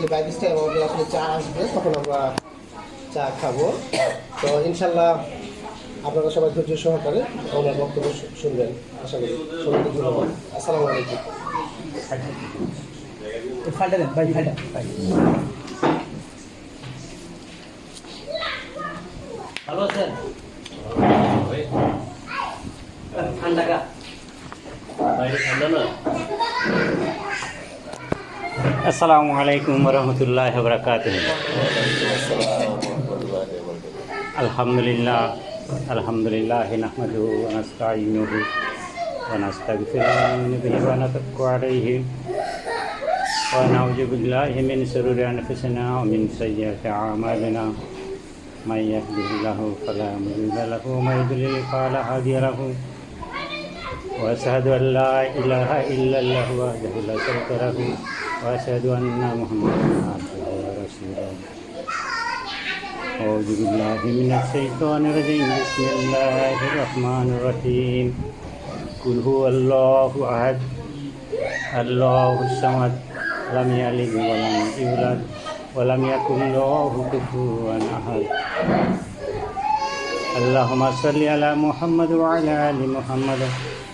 আসলে by this time আমাদের আসলে চা আসবে, তখন আমরা চা খাবো। তো ইনশাল্লাহ আপনারা সবাই ধৈর্য সহকারে ওনার বক্তব্য শুনবেন আশা করি। সবাইকে ধন্যবাদ। আসসালামু আলাইকুম। ফাল্টা দেন ভাই, ফাল্টা ভাই। ভালো আছেন? ঠান্ডা কা বাইরে ঠান্ডা না। আসসালামু আলাইকুম ওয়া রাহমাতুল্লাহি ওয়া বারাকাতুহু। আলহামদুলিল্লাহ আলহামদুলিল্লাহি নাহমাদুহু ওয়া নাস্তাঈনুহু ওয়া নাস্তাগফিরুহু ওয়া নাতাওয়াক্কালু আলাইহি ওয়া নাউযু বিল্লাহি মিন শুরুরি আনফুসিনা ওয়া মিন সাইয়্যাতি আ'মালিনা। من يهده الله فلا مضل له ومن يضلل فلا هادي له واشهد ان لا اله الا الله وحده لا شريك له واشهد ان محمدا عبده ورسوله. اعوذ بالله من الشيطان الرجيم. بسم الله الرحمن الرحيم. قل هو الله احد الله الصمد لم يلد ولم يولد ولم يكن له كفوا احد. اللهم صل على محمد وعلى ال محمد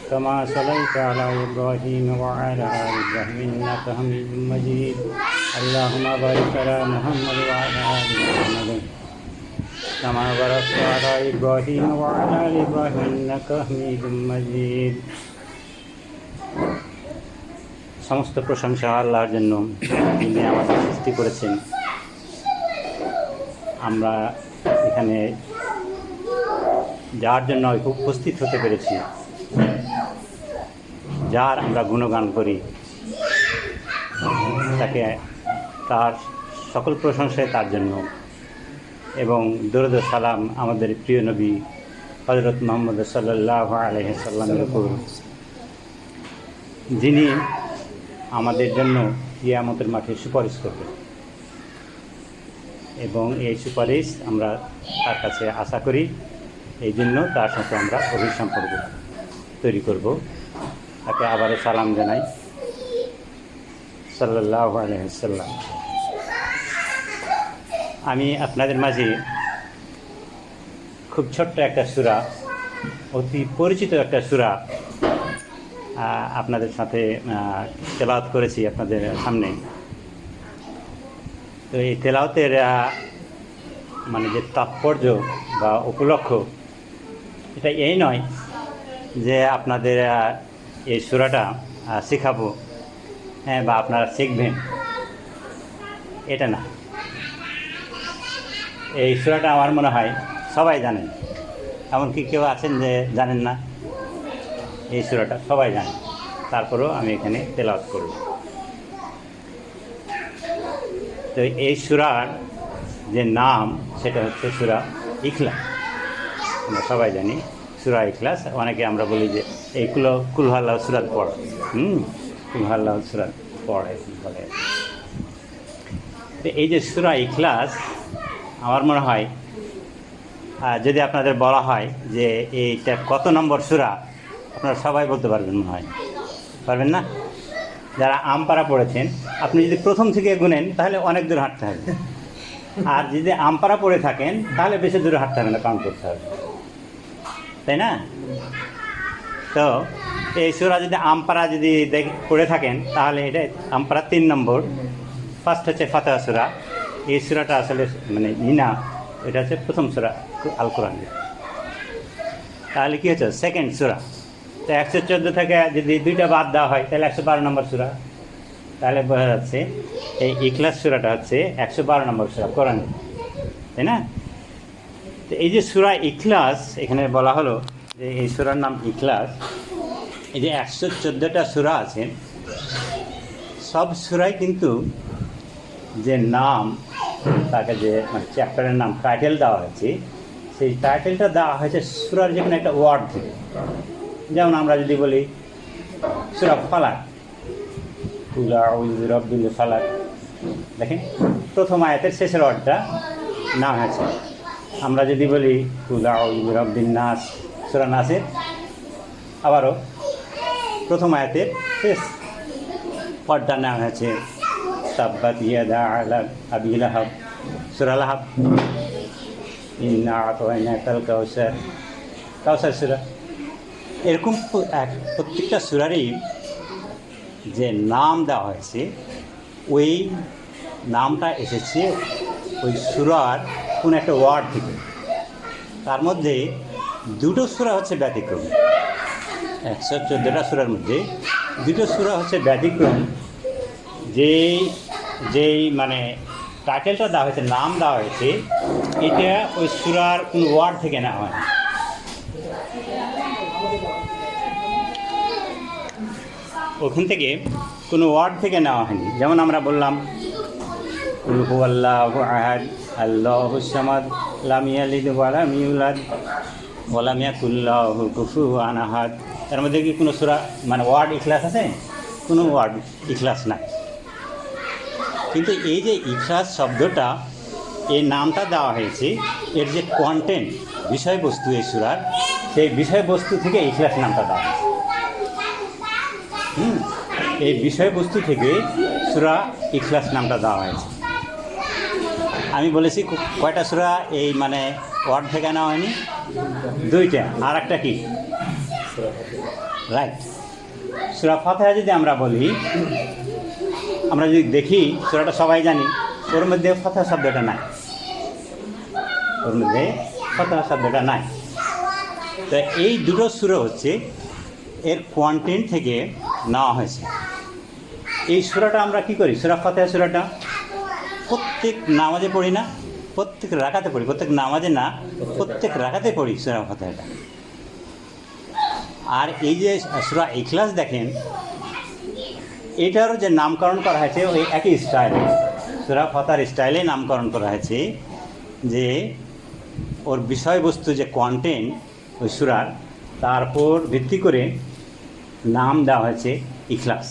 كما صليت على ابراهيم وعلى ال ابراهيم انك حميد مجيد. اللهم بارك على محمد وعلى ال محمد كما باركت على ابراهيم وعلى ال ابراهيم انك حميد مجيد. সমস্ত প্রশংসা আল্লাহর জন্য, যিনি আমাদের সৃষ্টি করেছেন। আমরা এখানে যার জন্য উপস্থিত হতে পেরেছি, যার আমরা গুণগান করি, তাকে তার সকল প্রশংসাই তার জন্য। এবং দরুদ ও সালাম আমাদের প্রিয় নবী হযরত মুহাম্মদ সাল্লাল্লাহু আলাইহি সাল্লামের উপর, যিনি আমাদের জন্য কিয়ামতের মাঠে সুপারিশ করবে। এবং এই সুপারিশ আমরা তার কাছে আশা করি, এই জন্য তার সাথে আমরা অভিসম্পর্ক তৈরি করব। তাকে আবারও সালাম জানাই সাল্লাল্লাহু আলাইহি ওয়াসাল্লাম। আমি আপনাদের মাঝে খুব ছোট্ট একটা সূরা, অতি পরিচিত একটা সূরা আপনাদের সাথে তেলাওয়াত করেছি আপনাদের সামনে। তো এই তেলাওয়াতের মানে যে তাৎপর্য বা উপলক্ষ, এটা এই নয় যে আপনাদের এই সূরাটা শেখাবো, হ্যাঁ, বা আপনারা শিখবেন, এটা না। এই সূরাটা আমার মনে হয় সবাই জানেন, এমনকি কেউ আছেন যে জানেন না। এই সূরাটা সবাই জানে, তারপরেও আমি এখানে তেলাওয়াত করব। তো এই সূরার যে নাম, সেটা হচ্ছে সূরা ইখলাস। আমরা সবাই জানি সূরা ইখলাস। অনেকে আমরা বলি যে এই কুল হুয়াল্লাহু সূরা পড়, কুল হুয়াল্লাহু সূরা পড়ে বলে। তো এই যে সূরা ইখলাস, আমার মনে হয় যদি আপনাদের বলা হয় যে এইটা কত নম্বর সূরা, আপনারা সবাই বলতে পারবেন, মনে হয় পারবেন না? যারা আমপারা পড়েছেন, আপনি যদি প্রথম থেকে গুনেন তাহলে অনেক দূর হাঁটতে হবে, আর যদি আমপারা পড়ে থাকেন তাহলে বেশি দূরে হাঁটতে হবে না, কাউন্ট করতে হবে, তাই না? তো এই সূরা যদি আমপারা যদি পড়ে থাকেন তাহলে এটা আমপারা 3 নম্বর। ফার্স্ট হচ্ছে ফাতিহা সূরা। এই সূরাটা আসলে মানে এটা হচ্ছে প্রথম সূরা আল কোরআনের। তাহলে কী হচ্ছে সেকেন্ড সূরা। তো 114 থেকে যদি 2টা বাদ দেওয়া হয় তাহলে 112 নম্বর সূরা। তাহলে বোঝা যাচ্ছে এই ইখলাস সূরাটা হচ্ছে 112 নম্বর সূরা কোরআনে, তাই না? তো এই যে সূরা ইখলাস এখানে বলা হলো যে এই সূরার নাম ইখলাস। এই যে 114টা সূরা আছে, সব সূরাই কিন্তু যে নাম, তাকে যে মানে চ্যাপ্টারের নাম টাইটেল দেওয়া হয়েছে, সেই টাইটেলটা দেওয়া হয়েছে সূরার যে কোনো একটা ওয়ার্ড থেকে। যেমন আমরা যদি বলি সূরা ফালাক, কুল আউযু বিরাব্বিল ফালাক, দেখেন প্রথম আয়াতের শেষের ওয়ার্ডটা নাম হয়েছে। আমরা যদি বলি কুল আউযু বিরাব্বিন নাস, সূরা নাসের আবারও প্রথম আয়াতের শেষ ওয়ার্ডটার নাম হয়েছে তাব্বাত ইয়াদা আবি লাহাব, সূরা লাহাব, ইন্না আতাইনাকাল কাউসার, কাউসার সূরা। এরকম প্রত্যেকটা সূরারই যে নাম দেওয়া হয়েছে, ওই নামটা এসেছে ওই সূরার কোন একটা ওয়ার্ড থেকে। তার মধ্যে দুটো সূরা হচ্ছে ব্যতিক্রম। 114টা সূরার মধ্যে দুটো সূরা হচ্ছে ব্যতিক্রম। যেই মানে টাইটেলটা দেওয়া হয়েছে, নাম দেওয়া হয়েছে, এটা ওই সূরার কোন ওয়ার্ড থেকে নেওয়া হয়। ওখান থেকে কোনো ওয়ার্ড থেকে নেওয়া হয়নি। যেমন আমরা বললাম কুল হুয়াল্লাহু আহাদ, আল্লাহুস সামাদ, লাম ইয়ালিদ ওয়া লাম ইউলাদ ওয়া লাম ইয়াকুল লাহু কুফুওয়ান আহাদ। তার মধ্যে কি কোনো সূরা মানে ওয়ার্ড ইখলাস আছে? কোনো ওয়ার্ড ইখলাস নাই। কিন্তু এই যে ইখলাস শব্দটা, এই নামটা দেওয়া হয়েছে, এর যে কন্টেন্ট, বিষয়বস্তু এই সূরার, সেই বিষয়বস্তু থেকে ইখলাস নামটা দেওয়া হয়েছে। এই বিষয়বস্তু থেকে সূরা ইখলাস নামটা দেওয়া হয়েছে। আমি বলেছি কয়টা সূরা এই মানে ওয়ার্ড থেকে নেওয়া হয়নি? 2টা। আর একটা কি? রাইট, সূরা ফাতিহা। যদি আমরা বলি, আমরা যদি দেখি সূরাটা সবাই জানি, ওর মধ্যে ফাতিহা শব্দটা নাই, ওর মধ্যে ফাতিহা শব্দটা নাই। তো এই দুটো সূরা হচ্ছে এর কন্টেন্ট থেকে নেওয়া হয়েছে। এই সূরাটা আমরা কি করি? সূরা ফাতিহা সূরাটা প্রত্যেক নামাজে পড়ি না? প্রত্যেক রাকাতে পড়ি। প্রত্যেক নামাজে না, প্রত্যেক রাকাতে পড়ি সূরা ফাতিহাটা। আর এই যে সূরা ইখলাস দেখেন, এটারও যে নামকরণ করা হয়েছে ওই একই স্টাইলে, সূরা ফাতিহার স্টাইলে নামকরণ করা হয়েছে। যে ওর বিষয়বস্তু যে কন্টেন্ট ওই সূরার, তার উপর ভিত্তি করে নাম দেওয়া হয়েছে ইখলাস।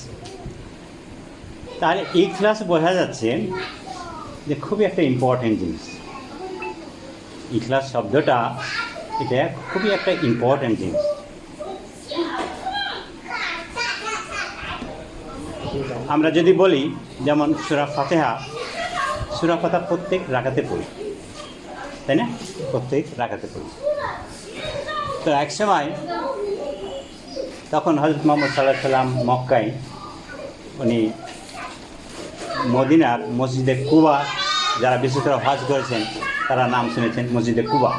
তাহলে ইখলাস বোঝা যাচ্ছে যে খুবই একটা ইম্পর্টেন্ট জিনিস। ইখলাস শব্দটা এটা খুবই একটা ইম্পর্টেন্ট জিনিস। আমরা যদি বলি যেমন সূরা ফাতিহা, সূরা ফাতিহা প্রত্যেক রাকাতে পড়ি, তাই না? প্রত্যেক রাকাতে পড়ি। তো এক সময় তখন হযরত মুহাম্মদ সাল্লাল্লাহু আলাইহি সাল্লাম মক্কায়, উনি মদিনার মসজিদে কুবা, যারা বিশেষ করে হজ করেছেন তারা নাম শুনেছেন মসজিদে কুবা।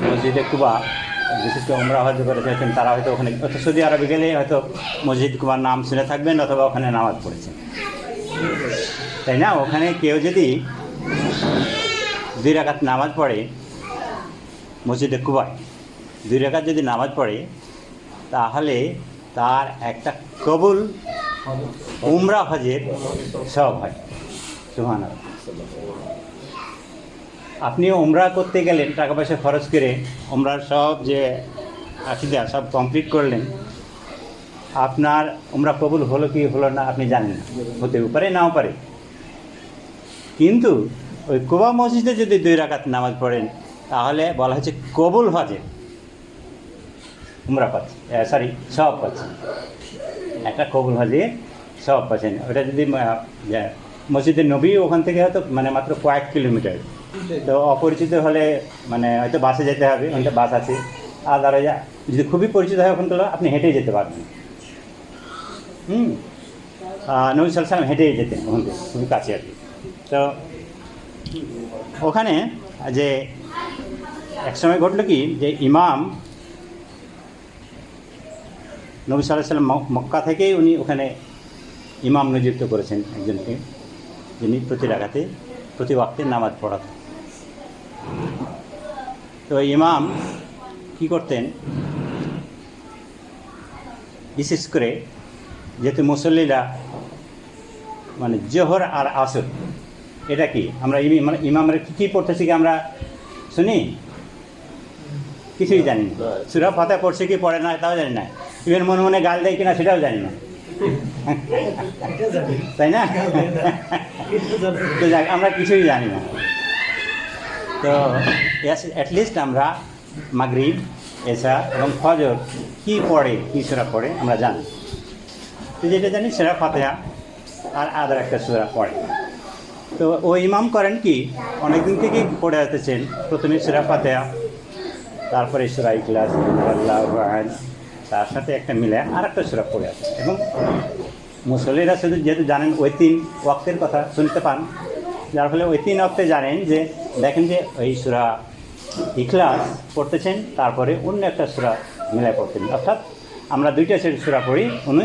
মসজিদে কুবা বিশেষ করে উমরা হজ করেছেন তারা হয়তো ওখানে, সৌদি আরবে গেলে হয়তো মসজিদ কুবার নাম শুনে থাকবেন, অথবা ওখানে নামাজ পড়েছেন, তাই না? ওখানে কেউ যদি 2 রাকাত নামাজ পড়ে মসজিদে কুবায়, 2 রাকাত যদি নামাজ পড়ে, তাহলে তার একটা কবুল উমরা হজের সওয়াব হয়। সুবহানাল্লাহ। আপনি উমরা করতে গেলেন, টাকা পয়সা খরচ করে উমরার সব যে আকীদা সব কমপ্লিট করলেন, আপনার উমরা কবুল হলো কি হলো না আপনি জানেন না, হতে পারে নাও পারে। কিন্তু ওই কুবা মসজিদে যদি 2 রাকাত নামাজ পড়েন, তাহলে বলা হচ্ছে কবুল হজে উমরা পাচ্ছেন, সওয়াব পাচ্ছেন, একটা কবুল হজে সওয়াব পাচ্ছেন। ওটা যদি মসজিদে নবী ওখান থেকে হয়তো মানে মাত্র কয়েক কিলোমিটার, তো অপরিচিত হলে মানে হয়তো বাসে যেতে হবে, ওখানটা বাস আছে। আর ধরো যদি খুবই পরিচিত হয় ওখান থেকে আপনি হেঁটেই যেতে পারবেন। নবী সাল্লাল্লাহু আলাইহি ওয়াসাল্লাম হেঁটেই যেতেন ওখান থেকে, খুবই কাছে আর কি। তো ওখানে যে এক সময় ঘটলো কি, যে ইমাম নবী সাল্লাল্লাহু আলাইহি ওয়াসাল্লাম মক্কা থেকেই উনি ওখানে ইমাম নিযুক্ত করেছেন একজনকে, যিনি প্রতি রাকাতে প্রতি ওয়াক্তে নামাজ পড়াতেন। তো ইমাম কি করতেন, বিশেষ করে যেহেতু মুসল্লিরা মানে জোহর আর আসর, এটা কি আমরা মানে ইমামের কী পড়তেছি কি আমরা শুনি? কিছুই জানি না। সূরা ফাতিহা পড়ছে কি পড়ে না তাও জানি না, ইভেন মনে মনে গাল দেয় কিনা সেটাও জানি না, তাই না? তো যাক, আমরা কিছুই জানি না। তো অ্যাটলিস্ট আমরা মাগরিব, এশা এবং ফজর কী পড়ে, কী সূরা পড়ে আমরা জানি। তো যেটা জানি সূরা ফাতিহা, আর আদার একটা সূরা পড়ে। তো ওই ইমাম করেন কি, অনেকদিন থেকেই পড়ে আসতেছেন, প্রথমে সূরা ফাতিহা, তারপরে সূরা ইখলাস, আল্লাহু আহাদ, তার সাথে একটা মিলে আর একটা সূরা পড়ে আছে। এবং মুসল্লিরা শুধু যেহেতু জানেন ওই 3 ওয়াক্তের কথা শুনতে পান, যার ফলে ওই 3 ওয়াক্তে জানেন যে দেখেন যে ওই সূরা ইখলাস পড়তেছেন, তারপরে অন্য একটা সূরা মিলায় পড়তেন। অর্থাৎ আমরা 2টা সূরা পড়ি, উনি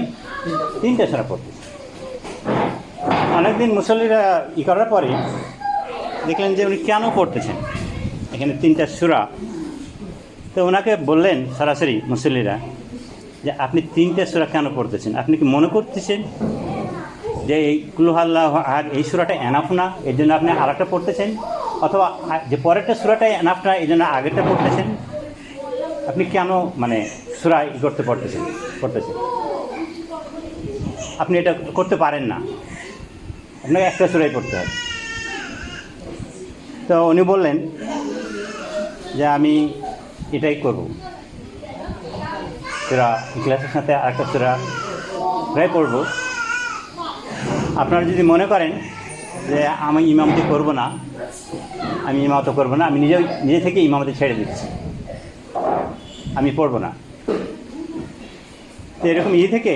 3টে সূরা পড়তেছেন। অনেকদিন মুসল্লিরা করার পরে দেখলেন যে উনি কেন পড়তেছেন এখানে 3টা সূরা। তো ওনাকে বললেন সরাসরি মুসল্লিরা যে আপনি 3টে সূরা কেন পড়তেছেন? আপনি কি মনে করতেছেন যে এই কুল আল্লাহু আহাদ এই সূরাটা এনাফ না, এই জন্য আপনি আরেকটা পড়তেছেন? অথবা যে পরেরটা সূরাটাই এনাফ না, এই জন্য আগেরটা পড়তেছেন? আপনি কেন মানে সূরা পড়তেছেন? আপনি এটা করতে পারেন না, আপনাকে একটা সূরাই পড়তে হবে। তো উনি বললেন যে আমি এটাই করব, সূরা ইখলাসের সাথে আরেকটা সূরা প্রায় পড়ব। আপনারা যদি মনে করেন যে আমি ইমামতি করব না, আমি নিজে থেকে ইমামতি ছেড়ে দিচ্ছি, আমি পড়ব না। তো এরকম থেকে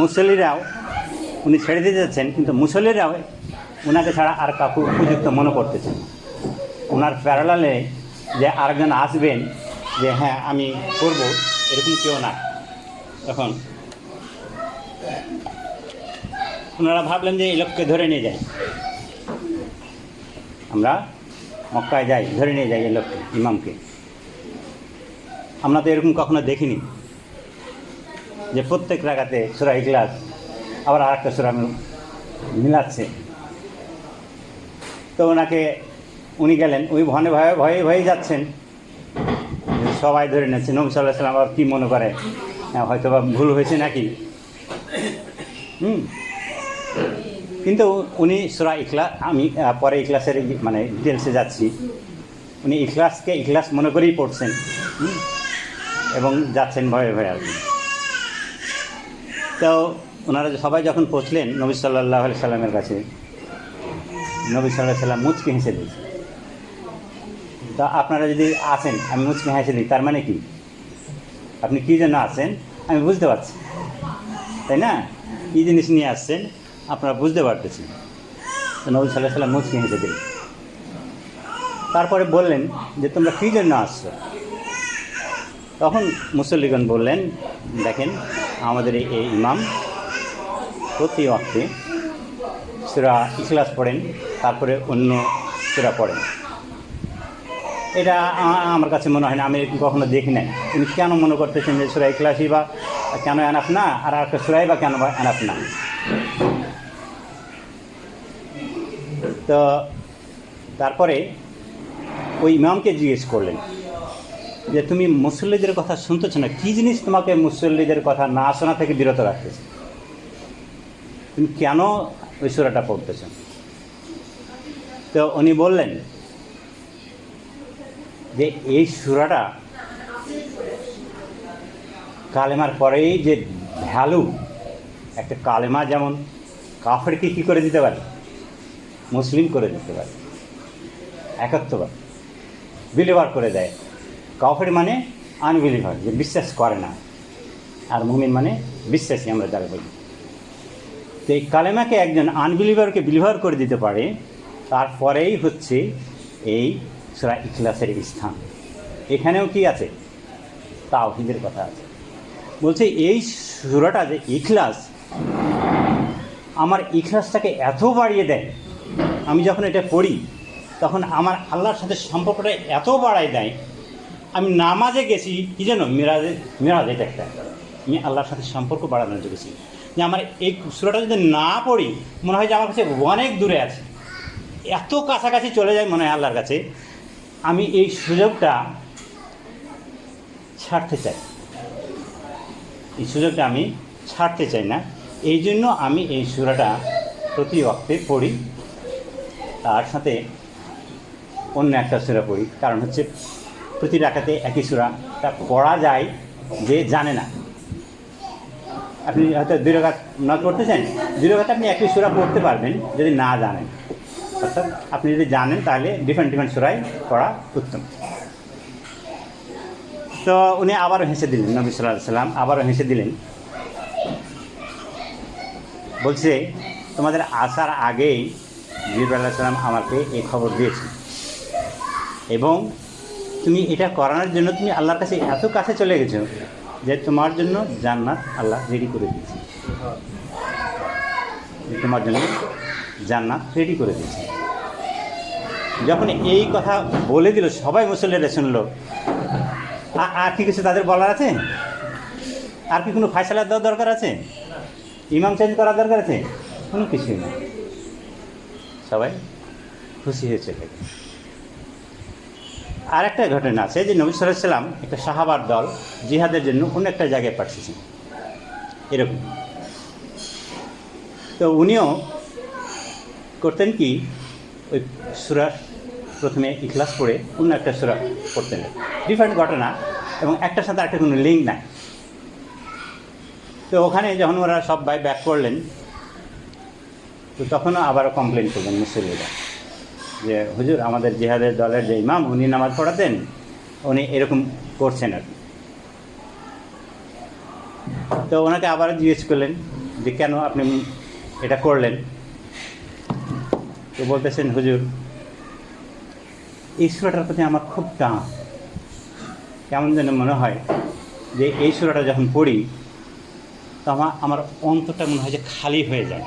মুসল্লিরাও উনি ছেড়ে দিতে যাচ্ছেন, কিন্তু মুসল্লিরাও ওনাকে ছাড়া আর কাউকে উপযুক্ত মনে করতেছেন। ওনার প্যারালালে যে আরেকজন আসবেন যে হ্যাঁ আমি করব, এরকম কেউ না। তখন ওনারা ভাবলেন যে এই লোককে ধরে নিয়ে যাই, আমরা মক্কায় যাই, ধরে নিয়ে যাই এই লোককে, ইমামকে। আমরা তো এরকম কখনো দেখিনি যে প্রত্যেক রাকাতে সূরা ইখলাস আবার আরেকটা সূরা মিলাচ্ছে। তো উনি গেলেন, উনি ভয়ে যাচ্ছেন, সবাই ধরে নিচ্ছে। নবী সাল্লাল্লাহু আলাইহি ওয়াসাল্লাম আবার কী মনে করে, হয়তো বা ভুল হয়েছে নাকি। কিন্তু উনি সূরা ইখলাস, আমি পরে ইখলাসের মানে ডিটেলসে যাচ্ছি, উনি ইখলাসকে ইখলাস মনে করেই পড়ছেন এবং যাচ্ছেন ভয়ে আর কি। তো ওনারা সবাই যখন পৌঁছলেন নবী সাল্লাল্লাহু আলাইহি সাল্লামের কাছে, নবী সাল্লাল্লাহু আলাইহি সাল্লাম মুচকি হেসে দিয়েছেন। তা আপনারা যদি আসেন, আমি মুচকি হেসে দিই, তার মানে কি? আপনি কী জন্য আসেন আমি বুঝতে পারছি, তাই না? কী জিনিস নিয়ে আসছেন আপনারা বুঝতে পারতেছেন। তো নবী সাল্লাল্লাহু আলাইহি সাল্লাম মুচকি হেসে দিলেন। তারপরে বললেন যে তোমরা কী জন্য আসছো? তখন মুসল্লিগণ বললেন, দেখেন আমাদের এই ইমাম প্রতি ওয়াক্তে সূরা ইখলাস পড়েন, তারপরে অন্য সূরা পড়েন। এটা আমার কাছে মনে হয় না, আমি কখনো দেখি নাই। উনি কেন মনে করতেছেন যে সূরা ইখলাসই বা কেন এনাফ না, আর একটা সূরাই বা কেন বা এনাফ না? তো তারপরে ওই ইমামকে জিজ্ঞেস করলেন যে তুমি মুসল্লিদের কথা শুনতেছ না, কী জিনিস তোমাকে মুসল্লিদের কথা না শোনা থেকে বিরত রাখতেছে? তুমি কেন ওই সূরাটা পড়তেছ? তো উনি বললেন যে এই সূরাটা কালেমার পরেই যে ভ্যালু, একটা কালেমা যেমন কাফেরকে কী করে দিতে পারে, মুসলিম করে দিতে পারে, একত্ববাদ বিলিভার করে দেয়। কাফের মানে আনবিলিভার, যে বিশ্বাস করে না, আর মুমিন মানে বিশ্বাসী আমরা যারা বলি। তো এই কালেমাকে একজন আনবিলিভারকে বিলিভার করে দিতে পারে, তারপরেই হচ্ছে এই সূরা ইখলাসের স্থান। এখানেও কি আছে? তাওহীদের কথা আছে। বলছে এই সূরাটা যে ইখলাস, আমার ইখলাসটাকে এত বাড়িয়ে দেয়, আমি যখন এটা পড়ি তখন আমার আল্লাহর সাথে সম্পর্কটা এত বাড়ায় দেয়। আমি নামাজে গেছি কি যেন মিরাজ এটা একটা, আমি আল্লাহর সাথে সম্পর্ক বাড়ানোর গেছি, যে আমার এই সূরাটা যদি না পড়ি মনে হয় যে আমার কাছে অনেক দূরে আছে, এত কাছাকাছি চলে যায় মনে হয় আল্লাহর কাছে। আমি এই সুযোগটা ছাড়তে চাই, এই সুযোগটা আমি ছাড়তে চাই না। এই জন্য আমি এই সূরাটা প্রতি ওয়াক্তে পড়ি, তার সাথে অন্য একটা সূরা পড়ি। কারণ হচ্ছে প্রতি রাকাতে একই সূরা, তা পড়া যায় যে জানে না, আপনি হয়তো 2 রাকাত নামাজ পড়তেছেন, 2 রাকাত আপনি একই সূরা পড়তে পারবেন যদি না জানেন। অর্থাৎ আপনি যদি জানেন তাহলে ডিফারেন্ট সূরায় পড়া উত্তম। তো উনি আবারও হেসে দিলেন, নবী সাল্লাল্লাহু আলাইহি ওয়াসাল্লাম আবারও হেসে দিলেন, বলছে তোমাদের আসার আগেই জিবরাইল আলাইহিস সালাম আমাকে এই খবর দিয়েছে এবং তুমি এটা করানোর জন্য তুমি আল্লাহর কাছে এত কাছে চলে গেছো যে তোমার জন্য জান্নাত আল্লাহ রেডি করে দিয়েছে, তোমার জন্য জান্নাত রেডি করে দিয়েছে। যখন এই কথা বলে দিল সবাই মুসল্লিরা শুনলো। আর কি কিছু তাদের বলার আছে? আর কি কোনো ফায়সালা দেওয়ার দরকার আছে? ইমাম চেঞ্জ করার দরকার আছে? কোনো কিছুই না, সবাই খুশি হয়েছে। আর একটা ঘটনা আছে যে নবী সাল্লাল্লাহু আলাইহি ওয়াসাল্লাম একটা সাহাবার দল জিহাদের জন্য অন্য একটা জায়গায় পাঠিয়েছেন এরকম। তো উনিও করতেন কি, ওই সূরা প্রথমে ইখলাস পড়ে অন্য একটা সূরা পড়তেন, ডিফারেন্ট ঘটনা এবং একটার সাথে একটা কোনো লিঙ্ক নাই। তো ওখানে যখন ওরা সব ভাই ব্যাক করলেন, তো তখনও আবারও কমপ্লেন করলেন মুসল্লিরা যে হুজুর আমাদের জিহাদের দলের যে ইমাম উনি নামাজ পড়াতেন, উনি এরকম করছেন আর কি। তো ওনাকে আবার জিজ্ঞেস করলেন যে কেন আপনি এটা করলেন? তো বলতেছেন হুজুর এই সূরাটার প্রতি আমার খুব টান, কেমন যেন মনে হয় যে এই সূরাটা যখন পড়ি তো আমার অন্তরটা মনে হয় যে খালি হয়ে যায়,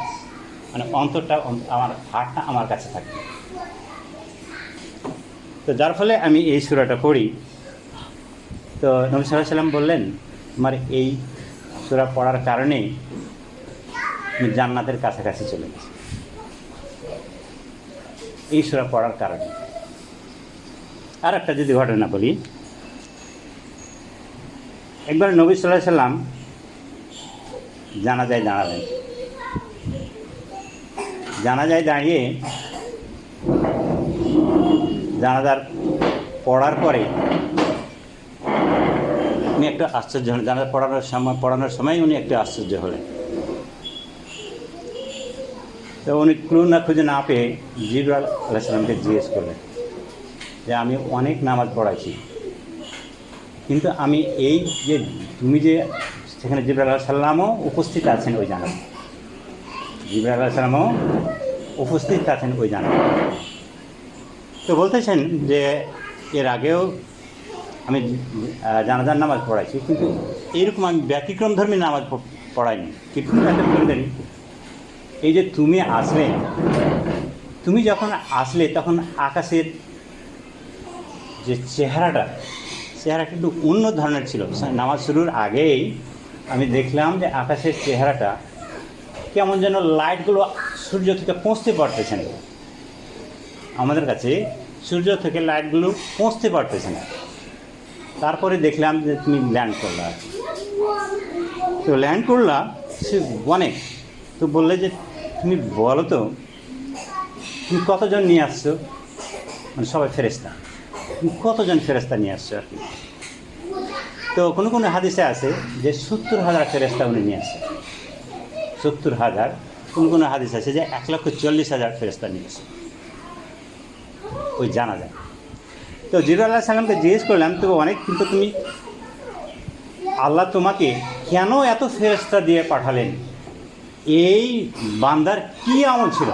মানে অন্তরটা আমার হার্টটা আমার কাছে থাকে। তো যার ফলে আমি এই সূরাটা পড়ি। তো নবী সাল্লাল্লাহু আলাইহি ওয়াসাল্লাম বললেন আমার এই সূরা পড়ার কারণেই আমি জান্নাতের কাছাকাছি চলে গেছি, এই সূরা পড়ার কারণে। আর একটা যদি ঘটনা বলি, একবার নবী সাল্লাল্লাহু আলাইহি ওয়াসাল্লাম জানাজায় দাঁড়ালেন। জানাজায় দাঁড়িয়ে জানাজার পড়ার পরে উনি একটু আশ্চর্য হলেন। জানাজা পড়ানোর সময় উনি একটু আশ্চর্য হলেন। তো উনি ক্লু না খুঁজে না পেয়ে জিবরাইল আলাইহিস সালামকে জিজ্ঞেস করলেন যে আমি অনেক নামাজ পড়াইছি, কিন্তু আমি এই যে তুমি যে সেখানে জিবরাইল আলাইহিস সালামও উপস্থিত আছেন ওই জানাজা, জিবরাইল আলাইহিস সালামও উপস্থিত আছেন ওই জানাজা। তো বলতেছেন যে এর আগেও আমি জানাজার নামাজ পড়াইছি, কিন্তু এইরকম আমি ব্যতিক্রমধর্মী নামাজ পড়াইনি। কিন্তু একটা বললেন এই যে তুমি আসলে, তুমি যখন আসলে তখন আকাশের যে চেহারাটা একটু অন্য ধরনের ছিল। নামাজ শুরুর আগেই আমি দেখলাম যে আকাশের চেহারাটা কেমন যেন লাইটগুলো সূর্য থেকে পৌঁছতে পারতেছে না, আমাদের কাছে সূর্য থেকে লাইটগুলো পৌঁছতে পারতেছে না। তারপরে দেখলাম যে তুমি ল্যান্ড করলা, তো ল্যান্ড করলা সে অনেক। তো বললে যে তুমি বলো তো তুমি কতজন নিয়ে আসছো, মানে সবাই ফেরেশতা, তুমি কতজন ফেরেশতা নিয়ে আসছো আর কি। তো কোনো কোনো হাদিসে আছে যে 70,000 ফেরেশতা উনি নিয়ে আসছে, 70,000। কোনো কোনো হাদিস আছে যে 1,40,000 ফেরেশতা নিয়ে আসছে ওই জানাজা। তো জিবরাইল আলাইহিস সালামকে জিজ্ঞেস করলাম তো অনেক, কিন্তু তুমি আল্লাহ তোমাকে কেন এত ফেরেশতা দিয়ে পাঠালেন? এই বান্দার কি আমল ছিল,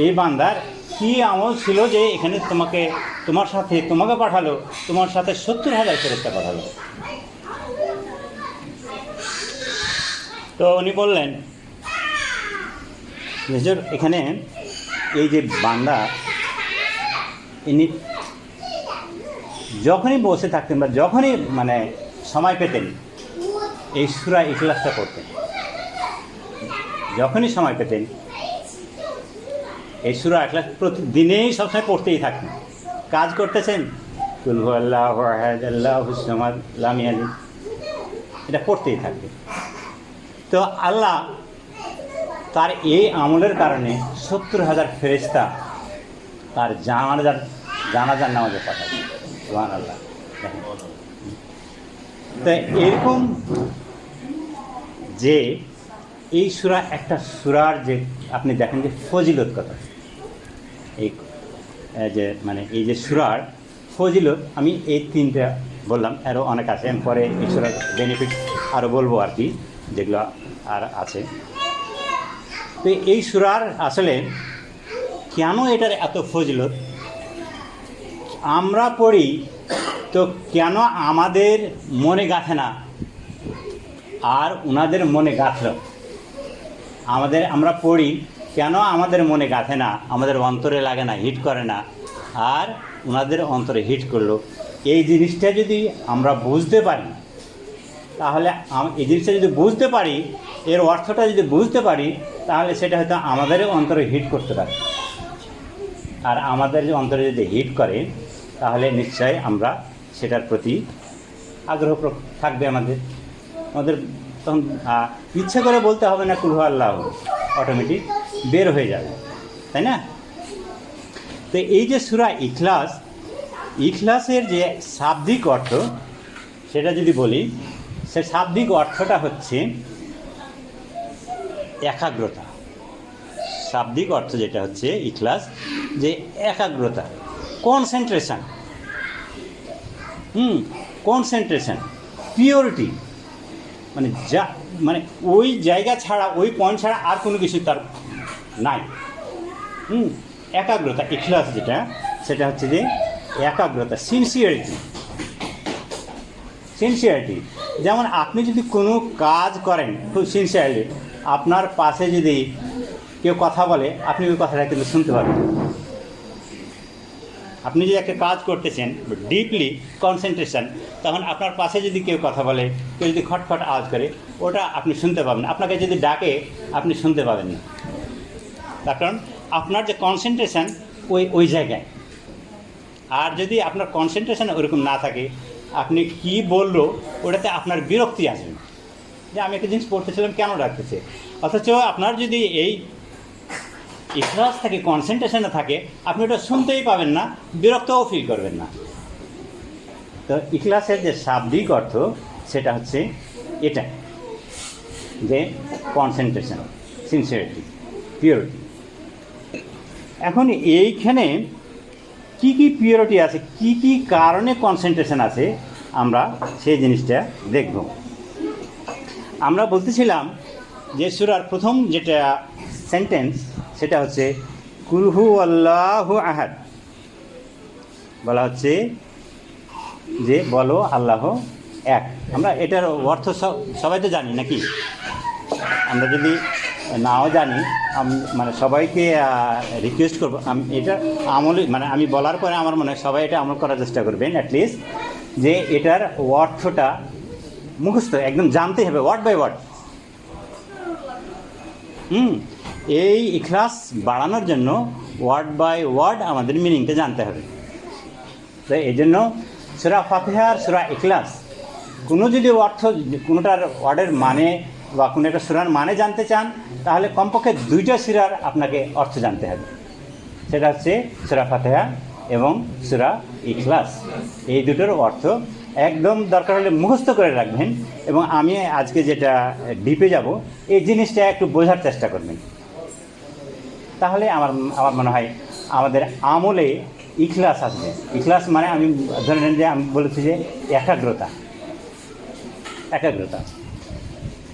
এই বান্দার কি আমল ছিল যে এখানে তোমাকে পাঠালো, তোমার সাথে 70,000 ফেরেশতা পাঠালো? তো উনি বললেন হুজুর এখানে এই যে বান্দা ইনি যখনই বসে থাকতেন বা যখনই মানে সময় পেতেন এই সূরা ইখলাসটা পড়তেন, যখনই সময় পেতেন এই সূরা ইখলাস প্রতিদিনেই সবসময় পড়তেই থাকতেন। কাজ করতেছেন কুল হুয়াল্লাহু আহাদ আল্লাহুস সামাদ লাম ইয়ালিদ, এটা পড়তেই থাকতেন। তো আল্লাহ তার এই আমলের কারণে 70,000 ফেরেশতা তার জানাজার নামাজে পাঠাবে। সুবহানাল্লাহ। তো এরকম যে এই সূরা একটা সূরার যে আপনি দেখেন যে ফজিলত কথা, এই যে মানে এই যে সূরার ফজিলত, আমি এই তিনটা বললাম, আরও অনেক আছে, আমি পরে এই সূরার বেনিফিট আরও বলবো আর কি, যেগুলো আর আছে। তো এই সূরার আসলে কেন এটার এত ফজিলত আমরা পড়ি, তো কেন আমাদের মনে গাঁথে না আর ওনাদের মনে গাঁথল? আমরা পড়ি, কেন আমাদের মনে গাঁথে না, আমাদের অন্তরে লাগে না, হিট করে না, আর ওনাদের অন্তরে হিট করলো? এই জিনিসটা যদি আমরা বুঝতে পারি, তাহলে এই জিনিসটা যদি বুঝতে পারি, এর অর্থটা যদি বুঝতে পারি, তাহলে সেটা হয়তো আমাদের অন্তরে হিট করতে পারে। আর আমাদের অন্তরে যদি হিট করে, তাহলে নিশ্চয়ই আমরা সেটার প্রতি আগ্রহ থাকবে আমাদের তখন ইচ্ছে করে বলতে হবে না কুল হু আল্লাহু, অটোমেটিক বের হয়ে যাবে, তাই না? তো এই যে সূরা ইখলাস, ইখলাসের যে শাব্দিক অর্থ সেটা যদি বলি, সে শাব্দিক অর্থটা হচ্ছে একাগ্রতা। শাব্দিক অর্থ যেটা হচ্ছে ইখলাস, যে একাগ্রতা, কনসেন্ট্রেশন, কনসেন্ট্রেশন, পিওরিটি, মানে মানে ওই জায়গা ছাড়া, ওই পয়েন্ট ছাড়া আর কোনো কিছু তার নাই। একাগ্রতা, ইখলাস যেটা, সেটা হচ্ছে যে একাগ্রতা, সিনসিয়ারিটি। যেমন আপনি যদি কোনো কাজ করেন খুব সিনসিয়ারলি, আপনার পাশে যদি কেউ কথা বলে, আপনি ওই কথাটা কিন্তু শুনতে পারবেন। আপনি যদি একটা কাজ করতেছেন ডিপলি কনসেন্ট্রেশন, তখন আপনার পাশে যদি কেউ কথা বলে, কেউ যদি খটখট আওয়াজ করে, ওটা আপনি শুনতে পাবেন। আপনাকে যদি ডাকে, আপনি শুনতে পাবেন না, তার কারণ আপনার যে কনসেন্ট্রেশন ওই জায়গায়। আর যদি আপনার কনসেন্ট্রেশন ওরকম না থাকে, আপনি কি বললো ওটাতে আপনার বিরক্তি আসবে, যে আমি একটা জিনিস পড়তেছিলাম কেন ডাকতেছে। অথচ আপনার যদি এই ইখলাস থাকে, কনসেন্ট্রেশনে থাকে, আপনি ওটা শুনতেই পাবেন না, বিরক্তও ফিল করবেন না। তো ইখলাসের যে শাব্দিক অর্থ সেটা হচ্ছে এটা, যে কনসেন্ট্রেশন, সিনসিয়ারিটি, পিওরিটি। এখন এইখানে কি কি পিওরিটি আছে, কি কি কারণে কনসেন্ট্রেশন আছে, আমরা সেই জিনিসটা দেখব। আমরা বলতেছিলাম যে সূরার প্রথম যেটা সেন্টেন্স, সেটা হচ্ছে কুল হু আল্লাহু আহাদ। বলা হচ্ছে যে বলো আল্লাহ এক। আমরা এটার অর্থ সবাই তো জানি নাকি? আমরা যদি নাও জানি, মানে সবাইকে রিকোয়েস্ট করবো, এটা মানে আমি বলার পরে আমার মনে হয় সবাই এটা আমল করার চেষ্টা করবেন অ্যাটলিস্ট, যে এটার অর্থটা মুখস্থ একদম জানতে হবে, ওয়ার্ড বাই ওয়ার্ড। এই ইখলাস বাড়ানোর জন্য ওয়ার্ড বাই ওয়ার্ড আমাদের মিনিংটা জানতে হবে। তো এই জন্য সূরা ফাতিহা আর সূরা ইখলাস, কোনো যদি অর্থ, কোনোটার ওয়ার্ডের মানে বা কোনো একটা সূরার মানে জানতে চান, তাহলে কমপক্ষে দুইটা সূরার আপনাকে অর্থ জানতে হবে। সেটা হচ্ছে সূরা ফাতিহা এবং সূরা ইখলাস। এই দুটোর অর্থ একদম দরকার হলে মুখস্থ করে রাখবেন, এবং আমি আজকে যেটা ডিপে যাব, এই জিনিসটা একটু বোঝার চেষ্টা করবেন। তাহলে আমার মনে হয় আমাদের আমলে ইখলাস আসবে। ইখলাস মানে আমি ধরে নেন যে আমি বলেছি যে একাগ্রতা।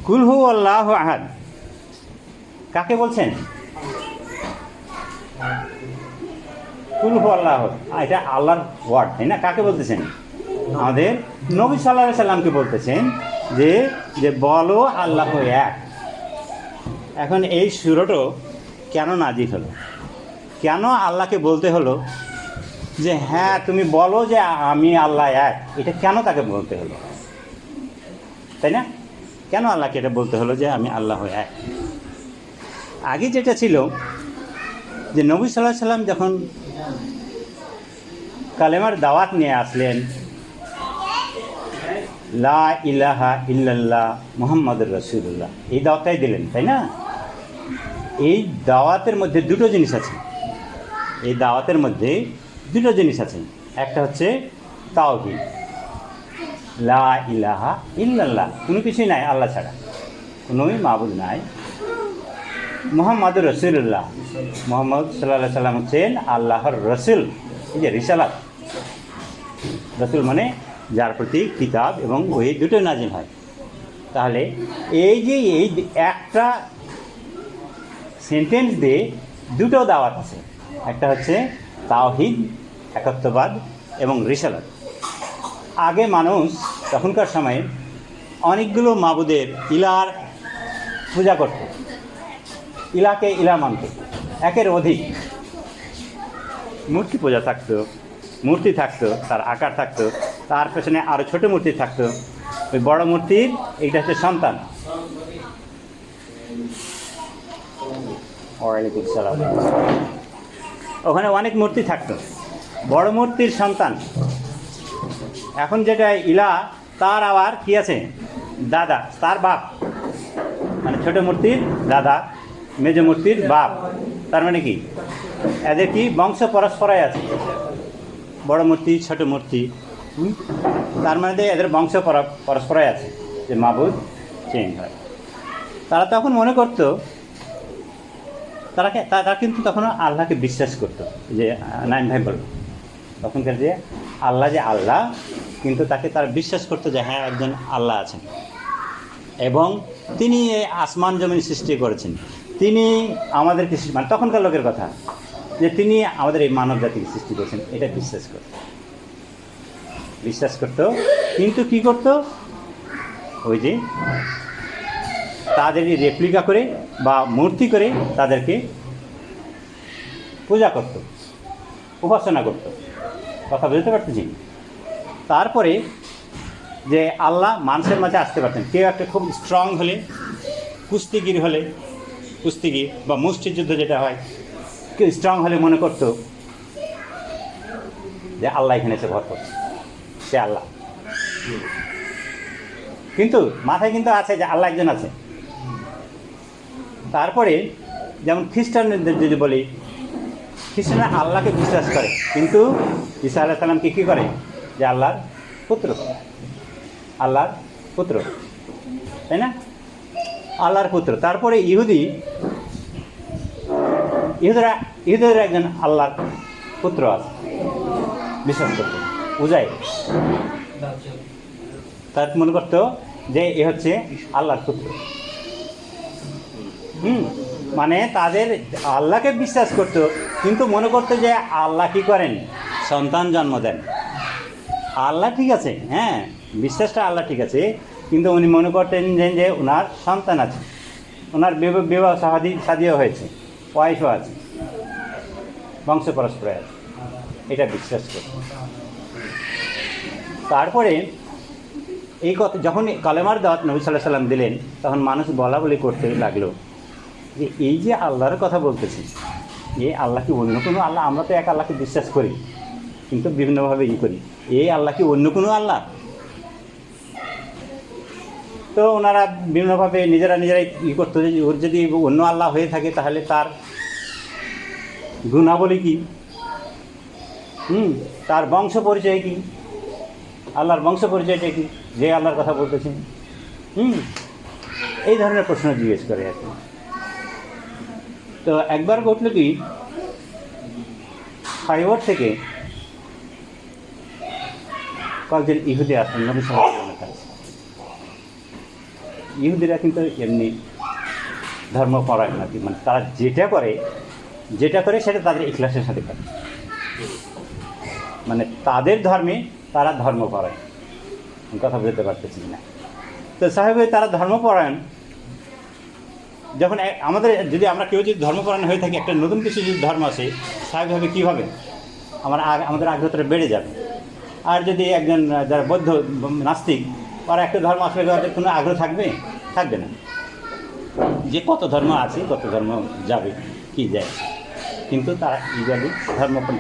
কুল হু আল্লাহু আহাদ কাকে বলছেন? কুল হু আল্লাহ, এটা আল্লাহর ওয়ার্ড, তাই না? কাকে বলতেছেন? আমাদের নবী সাল্লাল্লাহু আলাইহি সাল্লামকে বলতেছেন যে বলো আল্লাহ এক। এখন এই সূরাটা কেন নাজিল হলো, কেন আল্লাহকে বলতে হলো যে হ্যাঁ তুমি বলো যে আমি আল্লাহ এক? এটা কেন তাকে বলতে হলো, তাই না? কেন আল্লাহকে এটা বলতে হলো যে আমি আল্লাহ এক? আগে যেটা ছিল যে নবী সাল্লাল্লাহু আলাইহি সাল্লাম যখন কালেমার দাওয়াত নিয়ে আসলেন, লা ইলাহা ইল্লাল্লাহ মুহাম্মাদুর রাসূলুল্লাহ, এই দাওয়াতটাই দিলেন, তাই না? এই দাওয়াতের মধ্যে দুটো জিনিস আছে, একটা হচ্ছে তাওহীদ, লা ইলাহা ইল্লাল্লাহ, কোনো কিছুই নাই আল্লাহ ছাড়া। কোনোই মাবুদ নাই, মুহাম্মাদুর রসুল্লাহ, মোহাম্মদ সাল্লাল্লাহু আলাইহি সাল্লাম হচ্ছেন আল্লাহর রসুল। এই যে রিসালাত, রসুল মানে যার প্রতি কিতাব এবং ওই দুটো নাজিল হয়। তাহলে এই যে এই একটা সেন্টেন্স দিয়ে দুটো দাওয়াত আছে, একটা হচ্ছে তাওহীদ একত্ববাদ এবং রিসালাত। আগে মানুষ তখনকার সময়ে অনেকগুলো মাবুদের ইলার পূজা করত, ইলাকে ইলা মানত, একের অধিক মূর্তি পূজা থাকতো, মূর্তি থাকতো, তার আকার থাকতো, তার পেছনে আরও ছোটো মূর্তি থাকতো। ওই বড় মূর্তির এইটা হচ্ছে সন্তান। ওয়ালাইকুম সালাম। ওখানে অনেক মূর্তি থাকতো, বড় মূর্তির সন্তান। এখন যেটা ইলা, তার আবার কি আছে, দাদা, তার বাপ, মানে ছোটো মূর্তির দাদা, মেজ মূর্তির বাপ। তার মানে কি, এদের কি বংশ পরস্পরায় আছে, বড় মূর্তি ছোট মূর্তি, তার মানে এদের বংশ পরস্পরায় আছে, যে মাবুদ চেঞ্জ হয়। তারা তখন মনে করত, তারা কিন্তু তখন আল্লাহকে বিশ্বাস করত, যে নাইন ভাই বল, তখনকার যে আল্লাহ, কিন্তু তাকে তারা বিশ্বাস করতো যে হ্যাঁ একজন আল্লাহ আছেন এবং তিনি এই আসমান জমিন সৃষ্টি করেছেন, তিনি আমাদেরকে, মানে তখনকার লোকের কথা, যে তিনি আমাদের এই মানব জাতিকে সৃষ্টি করেছেন, এটা বিশ্বাস করত। কিন্তু কি করত, ওই যে তাদেরই রেপ্লিকা করে বা মূর্তি করে তাদেরকে পূজা করত, উপাসনা করত। কথা বুঝতে পারতেছি? তারপরে যে আল্লাহ মানুষের মাঝে আসতে পারতেন, কেউ একটা খুব স্ট্রং হলে, কুস্তিগির বা মুষ্টিযুদ্ধ যেটা হয়, কেউ স্ট্রং হলে মনে করত যে আল্লাহ এখানে এসে ভর করছে, সে আল্লাহ। কিন্তু মাথায় কিন্তু আছে যে আল্লাহ একজন আছে। তারপরে যেমন খ্রিস্টানদের যদি বলি, খ্রিস্টানরা আল্লাহকে বিশ্বাস করে, কিন্তু ঈসা আলাইহিস সালামকে কী করে, যে আল্লাহর পুত্র, তাই না, আল্লাহর পুত্র। তারপরে ইহুদিরা একজন আল্লাহর পুত্র আছে বিশ্বাস করতো, উজাইর। তার মনে করতো যে এ হচ্ছে আল্লাহর পুত্র। মানে তাদের আল্লাহকে বিশ্বাস করতো, কিন্তু মনে করতো যে আল্লাহ কী করেন, সন্তান জন্ম দেন। আল্লাহ ঠিক আছে, হ্যাঁ বিশ্বাসটা আল্লাহ ঠিক আছে, কিন্তু উনি মনে করতেন যে ওনার সন্তান আছে, ওনার বিবাহ শাদীও হয়েছে, ওয়াইফও আছে, বংশ পরস্পর আছে, এটা বিশ্বাস করত। তারপরে এই কথা যখন কালেমার দাওয়াত নবী সাল্লাল্লাহু আলাইহি সাল্লাম দিলেন, তখন মানুষ বলা বলি করতে লাগলো যে এই যে আল্লাহর কথা বলতেছি, এই আল্লাহ কি অন্য কোনো আল্লাহ? আমরা তো এক আল্লাহকে বিশ্বাস করি, কিন্তু বিভিন্নভাবে করি, এই আল্লাহ কি অন্য কোনো আল্লাহ? তো ওনারা বিভিন্নভাবে নিজেরাই করতো যে ওর যদি অন্য আল্লাহ হয়ে থাকে তাহলে তার গুণাবলী কী, তার বংশ পরিচয় কী, আল্লাহর বংশ পরিচয়টা কী, যে আল্লাহর কথা বলতেছেন। এই ধরনের প্রশ্ন জিজ্ঞেস করে আর কি। তো একবার ঘটল কি, খাইবার থেকে কয়েকজন ইহুদি আসেন নবী সাল্লাল্লাহু আলাইহি ওয়াসাল্লামের কাছে। ইহুদিরা কিন্তু এমনি ধর্মপরায়ণ আর কি, মানে তারা যেটা করে সেটা তাদের ইখলাসের সাথে করে, মানে তাদের ধর্মে তারা ধর্মপরায়ণ। কথা বুঝতে পারতেছি না। তো সাহেব তারা ধর্মপরায়ণ, যখন যদি আমরা কেউ যদি ধর্মপরায়ণ হয়ে থাকি, একটা নতুন কিছু যদি ধর্ম আসে, স্বাভাবিকভাবে কী হবে, আমাদের আগ্রহটা বেড়ে যাবে। আর যদি একজন যারা বৌদ্ধ নাস্তিক, ওরা একটা ধর্ম আসলে তাদের কোনো আগ্রহ থাকবে না, যে কত ধর্ম আছে, কত ধর্ম যাবে, কি যায়। কিন্তু তারা ইজালি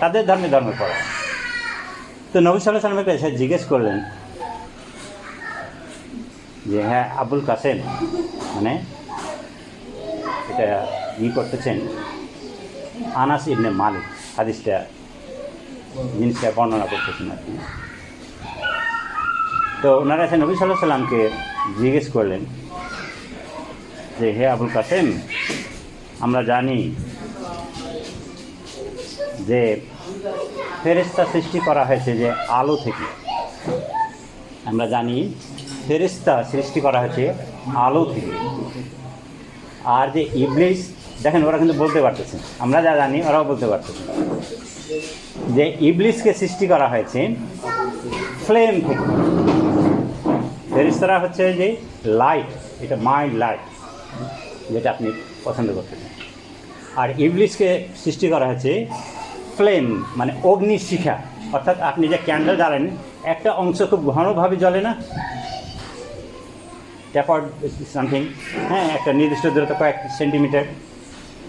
তাদের ধর্মে পড়ে। তো নবী সাল্লাল্লাহু আলাইহি ওয়াসাল্লামকে এসে জিজ্ঞেস করলেন যে হ্যাঁ আবুল কাসেম, মানে এটা করতেছেন আনাস ইবনে মালিক, হাদিসটা জিনিসটা বর্ণনা করতেছেন আর কি। তো ওনারা এসে নবী সাল্লাল্লাহু আলাইহি ওয়াসাল্লামকে জিজ্ঞেস করলেন যে হে আবুল কাসেম, আমরা জানি যে ফেরেশতা সৃষ্টি করা হয়েছে যে আলো থেকে। আমরা জানি ফেরেশতা সৃষ্টি করা হয়েছে আলো থেকে। আর যে ইবলিস, দেখেন ওরা কিন্তু বলতে পারতেছে, আমরা যা জানি ওরাও বলতে পারতেছে যে ইবলিসকে সৃষ্টি করা হয়েছে ফ্লেম থেকে। ফেরেশতারা হচ্ছে যে লাইট, এটা মাইল্ড লাইট যেটা আপনি পছন্দ করতেছেন। আর ইবলিসকে সৃষ্টি করা হয়েছে ফ্লেম, মানে অগ্নিশিখা। অর্থাৎ আপনি যে ক্যান্ডেল জ্বালেন, একটা অংশ খুব ঘনভাবে জ্বলে না, ট্যাপার্ড সামথিং, হ্যাঁ, একটা নির্দিষ্ট দূরত্ব কয়েক সেন্টিমিটার,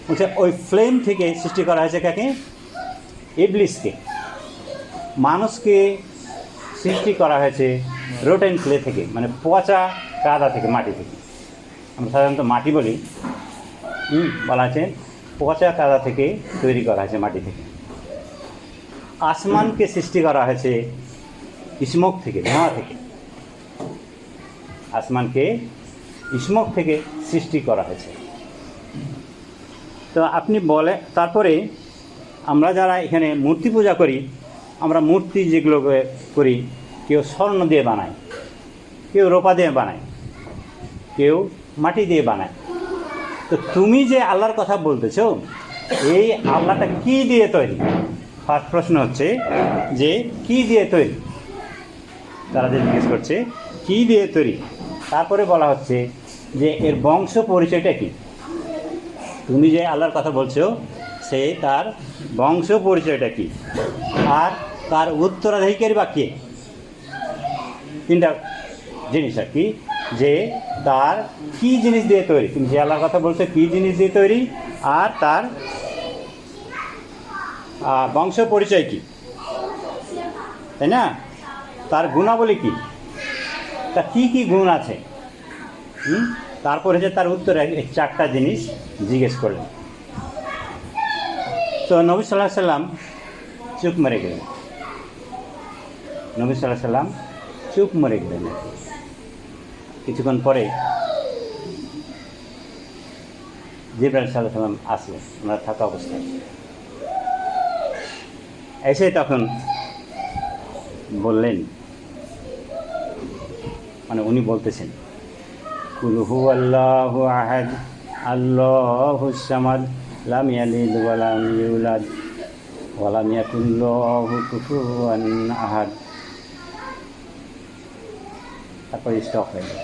বলছে ওই ফ্লেম থেকে সৃষ্টি করা হয়েছে কাকে? ইবলিসকে। মানুষকে সৃষ্টি করা হয়েছে রোটেন ক্লে থেকে, মানে পচা কাদা থেকে, মাটি থেকে। আমরা সাধারণত মাটি বলি, বলা আছে পচা কাদা থেকে তৈরি করা হয়েছে, মাটি থেকে। আসমানকে সৃষ্টি করা হয়েছে স্মোক থেকে, ধোঁয়া থেকে। আসমানকে স্মোক থেকে সৃষ্টি করা হয়েছে। তো আপনি বলে, তারপরে আমরা যারা এখানে মূর্তি পূজা করি, আমরা মূর্তি যেগুলো করি, কেউ স্বর্ণ দিয়ে বানায়, কেউ রূপা দিয়ে বানায়, কেউ মাটি দিয়ে বানায়। তো তুমি যে আল্লাহর কথা বলতেছো, এই আল্লাহটা কি দিয়ে তৈরি? ফার্স্ট প্রশ্ন হচ্ছে যে কি দিয়ে তৈরি? তারা যে জিজ্ঞেস করছে কি দিয়ে তৈরি, তারপরে বলা হচ্ছে যে এর বংশ পরিচয়টা কি। তুমি যে আল্লাহর কথা বলছো, সে তার বংশ পরিচয়টা কি, আর তার উত্তরাধিকারী বা কে। তিনটা জিনিস আর কি, যে তার কি জিনিস দিয়ে তৈরি, তুমি যে আল্লাহর কথা বলছো কি জিনিস দিয়ে তৈরি, আর তার বংশ পরিচয় কি, তাই না? তার গুণাবলী কি, তার কী কী গুণ আছে। তারপর হচ্ছে তার উত্তরে এই চারটা জিনিস জিজ্ঞেস করলেন। তো নবী সাল্লাল্লাহু আলাইহি সাল্লাম চুপ মরে গেলেন। নবী সাল্লাল্লাহু আলাইহি সাল্লাম চুপ মরে গেলেন। কিছুক্ষণ পরে জিবরাইল সাল্লাল্লাহু আলাইহি সাল্লাম আসলেন, ওনার থাকা অবস্থায় এসে তখন বললেন, মানে উনি বলতেছেন, কুল হুয়াল্লাহু আহাদ আল্লাহুস সামাদ লাম ইয়ালিদ ওয়া লাম ইউলাদ ওয়া লাম ইয়াকুল লাহু কুফুয়ান আহাদ। তারপরে স্টপ হয়ে গেল।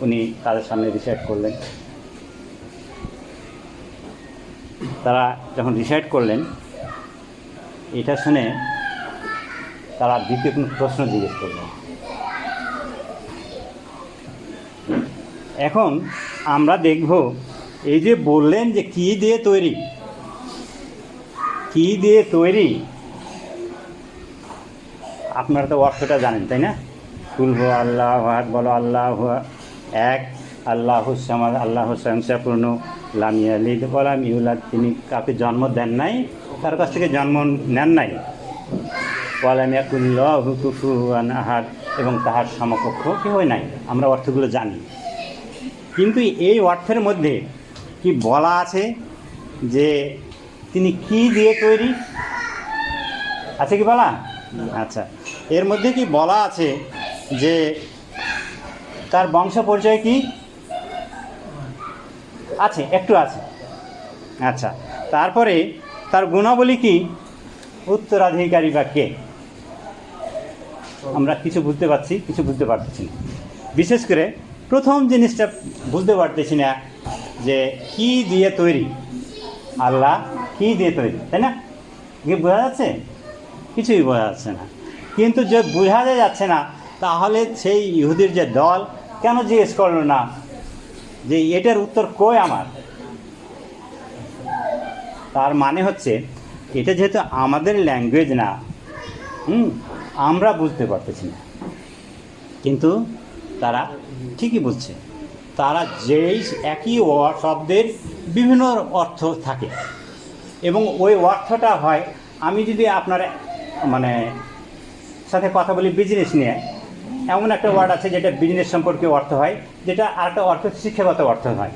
উনি তাদের সামনে রিসাইট করলেন। তারা যখন রিসাইট করলেন, এটা শুনে তারা দ্বিতীয় কোনো প্রশ্ন জিজ্ঞেস করলেন। এখন আমরা দেখব, এই যে বললেন যে কি দিয়ে তৈরি, কি দিয়ে তৈরি, আপনারা তো অর্থটা জানেন, তাই না? কুল হু আল্লাহ আহাদ, বলো আল্লাহ এক, আল্লাহুস সামাদ, আল্লাহ স্বয়ংসম্পূর্ণ, লাম ইয়ালিদ ওয়া লাম ইউলাদ, তিনি কাউকে জন্ম দেন নাই, তার কাছ থেকে জন্ম নেন নাই, ওয়া লাম ইয়াকুল লাহু কুফুয়ান আহাদ, এবং তাহার সমকক্ষ কেউ নাই। আমরা অর্থগুলো জানি, কিন্তু এই অর্থের মধ্যে কি বলা আছে যে তিনি কি দিয়ে তৈরি? আছে কি বলা? আচ্ছা, এর মধ্যে কি বলা আছে যে তার বংশ পরিচয় কি আছে? একটু আছে। আচ্ছা, তারপরে তার গুণাবলী কি, উত্তরাধিকারী বা কে। আমরা কিছু বুঝতে পারছি, কিছু বুঝতে পারতেছি না। বিশেষ করে প্রথম জিনিসটা বুঝতে পারতেছি না, যে কি দিয়ে তৈরি, আল্লাহ কি দিয়ে তৈরি, তাই না? কি বোঝা যাচ্ছে? কিছুই বোঝা যাচ্ছে না। কিন্তু যে বোঝা যাচ্ছে না, তাহলে সেই ইহুদির যে দল কেন জিজ্ঞেস করলো না যে এটার উত্তর কই আমার? তার মানে হচ্ছে এটা যেহেতু আমাদের ল্যাঙ্গুয়েজ না, আমরা বুঝতে পারতেছি না, কিন্তু তারা ঠিকই বুঝছে। তারা যেই একই শব্দের বিভিন্ন অর্থ থাকে, এবং ওই অর্থটা হয়, আমি যদি আপনার মানে সাথে কথা বলি বিজনেস নিয়ে, এমন একটা ওয়ার্ড আছে যেটা বিজনেস সম্পর্কে অর্থ হয়, যেটা আরেকটা অর্থ শিক্ষাগত অর্থ হয়।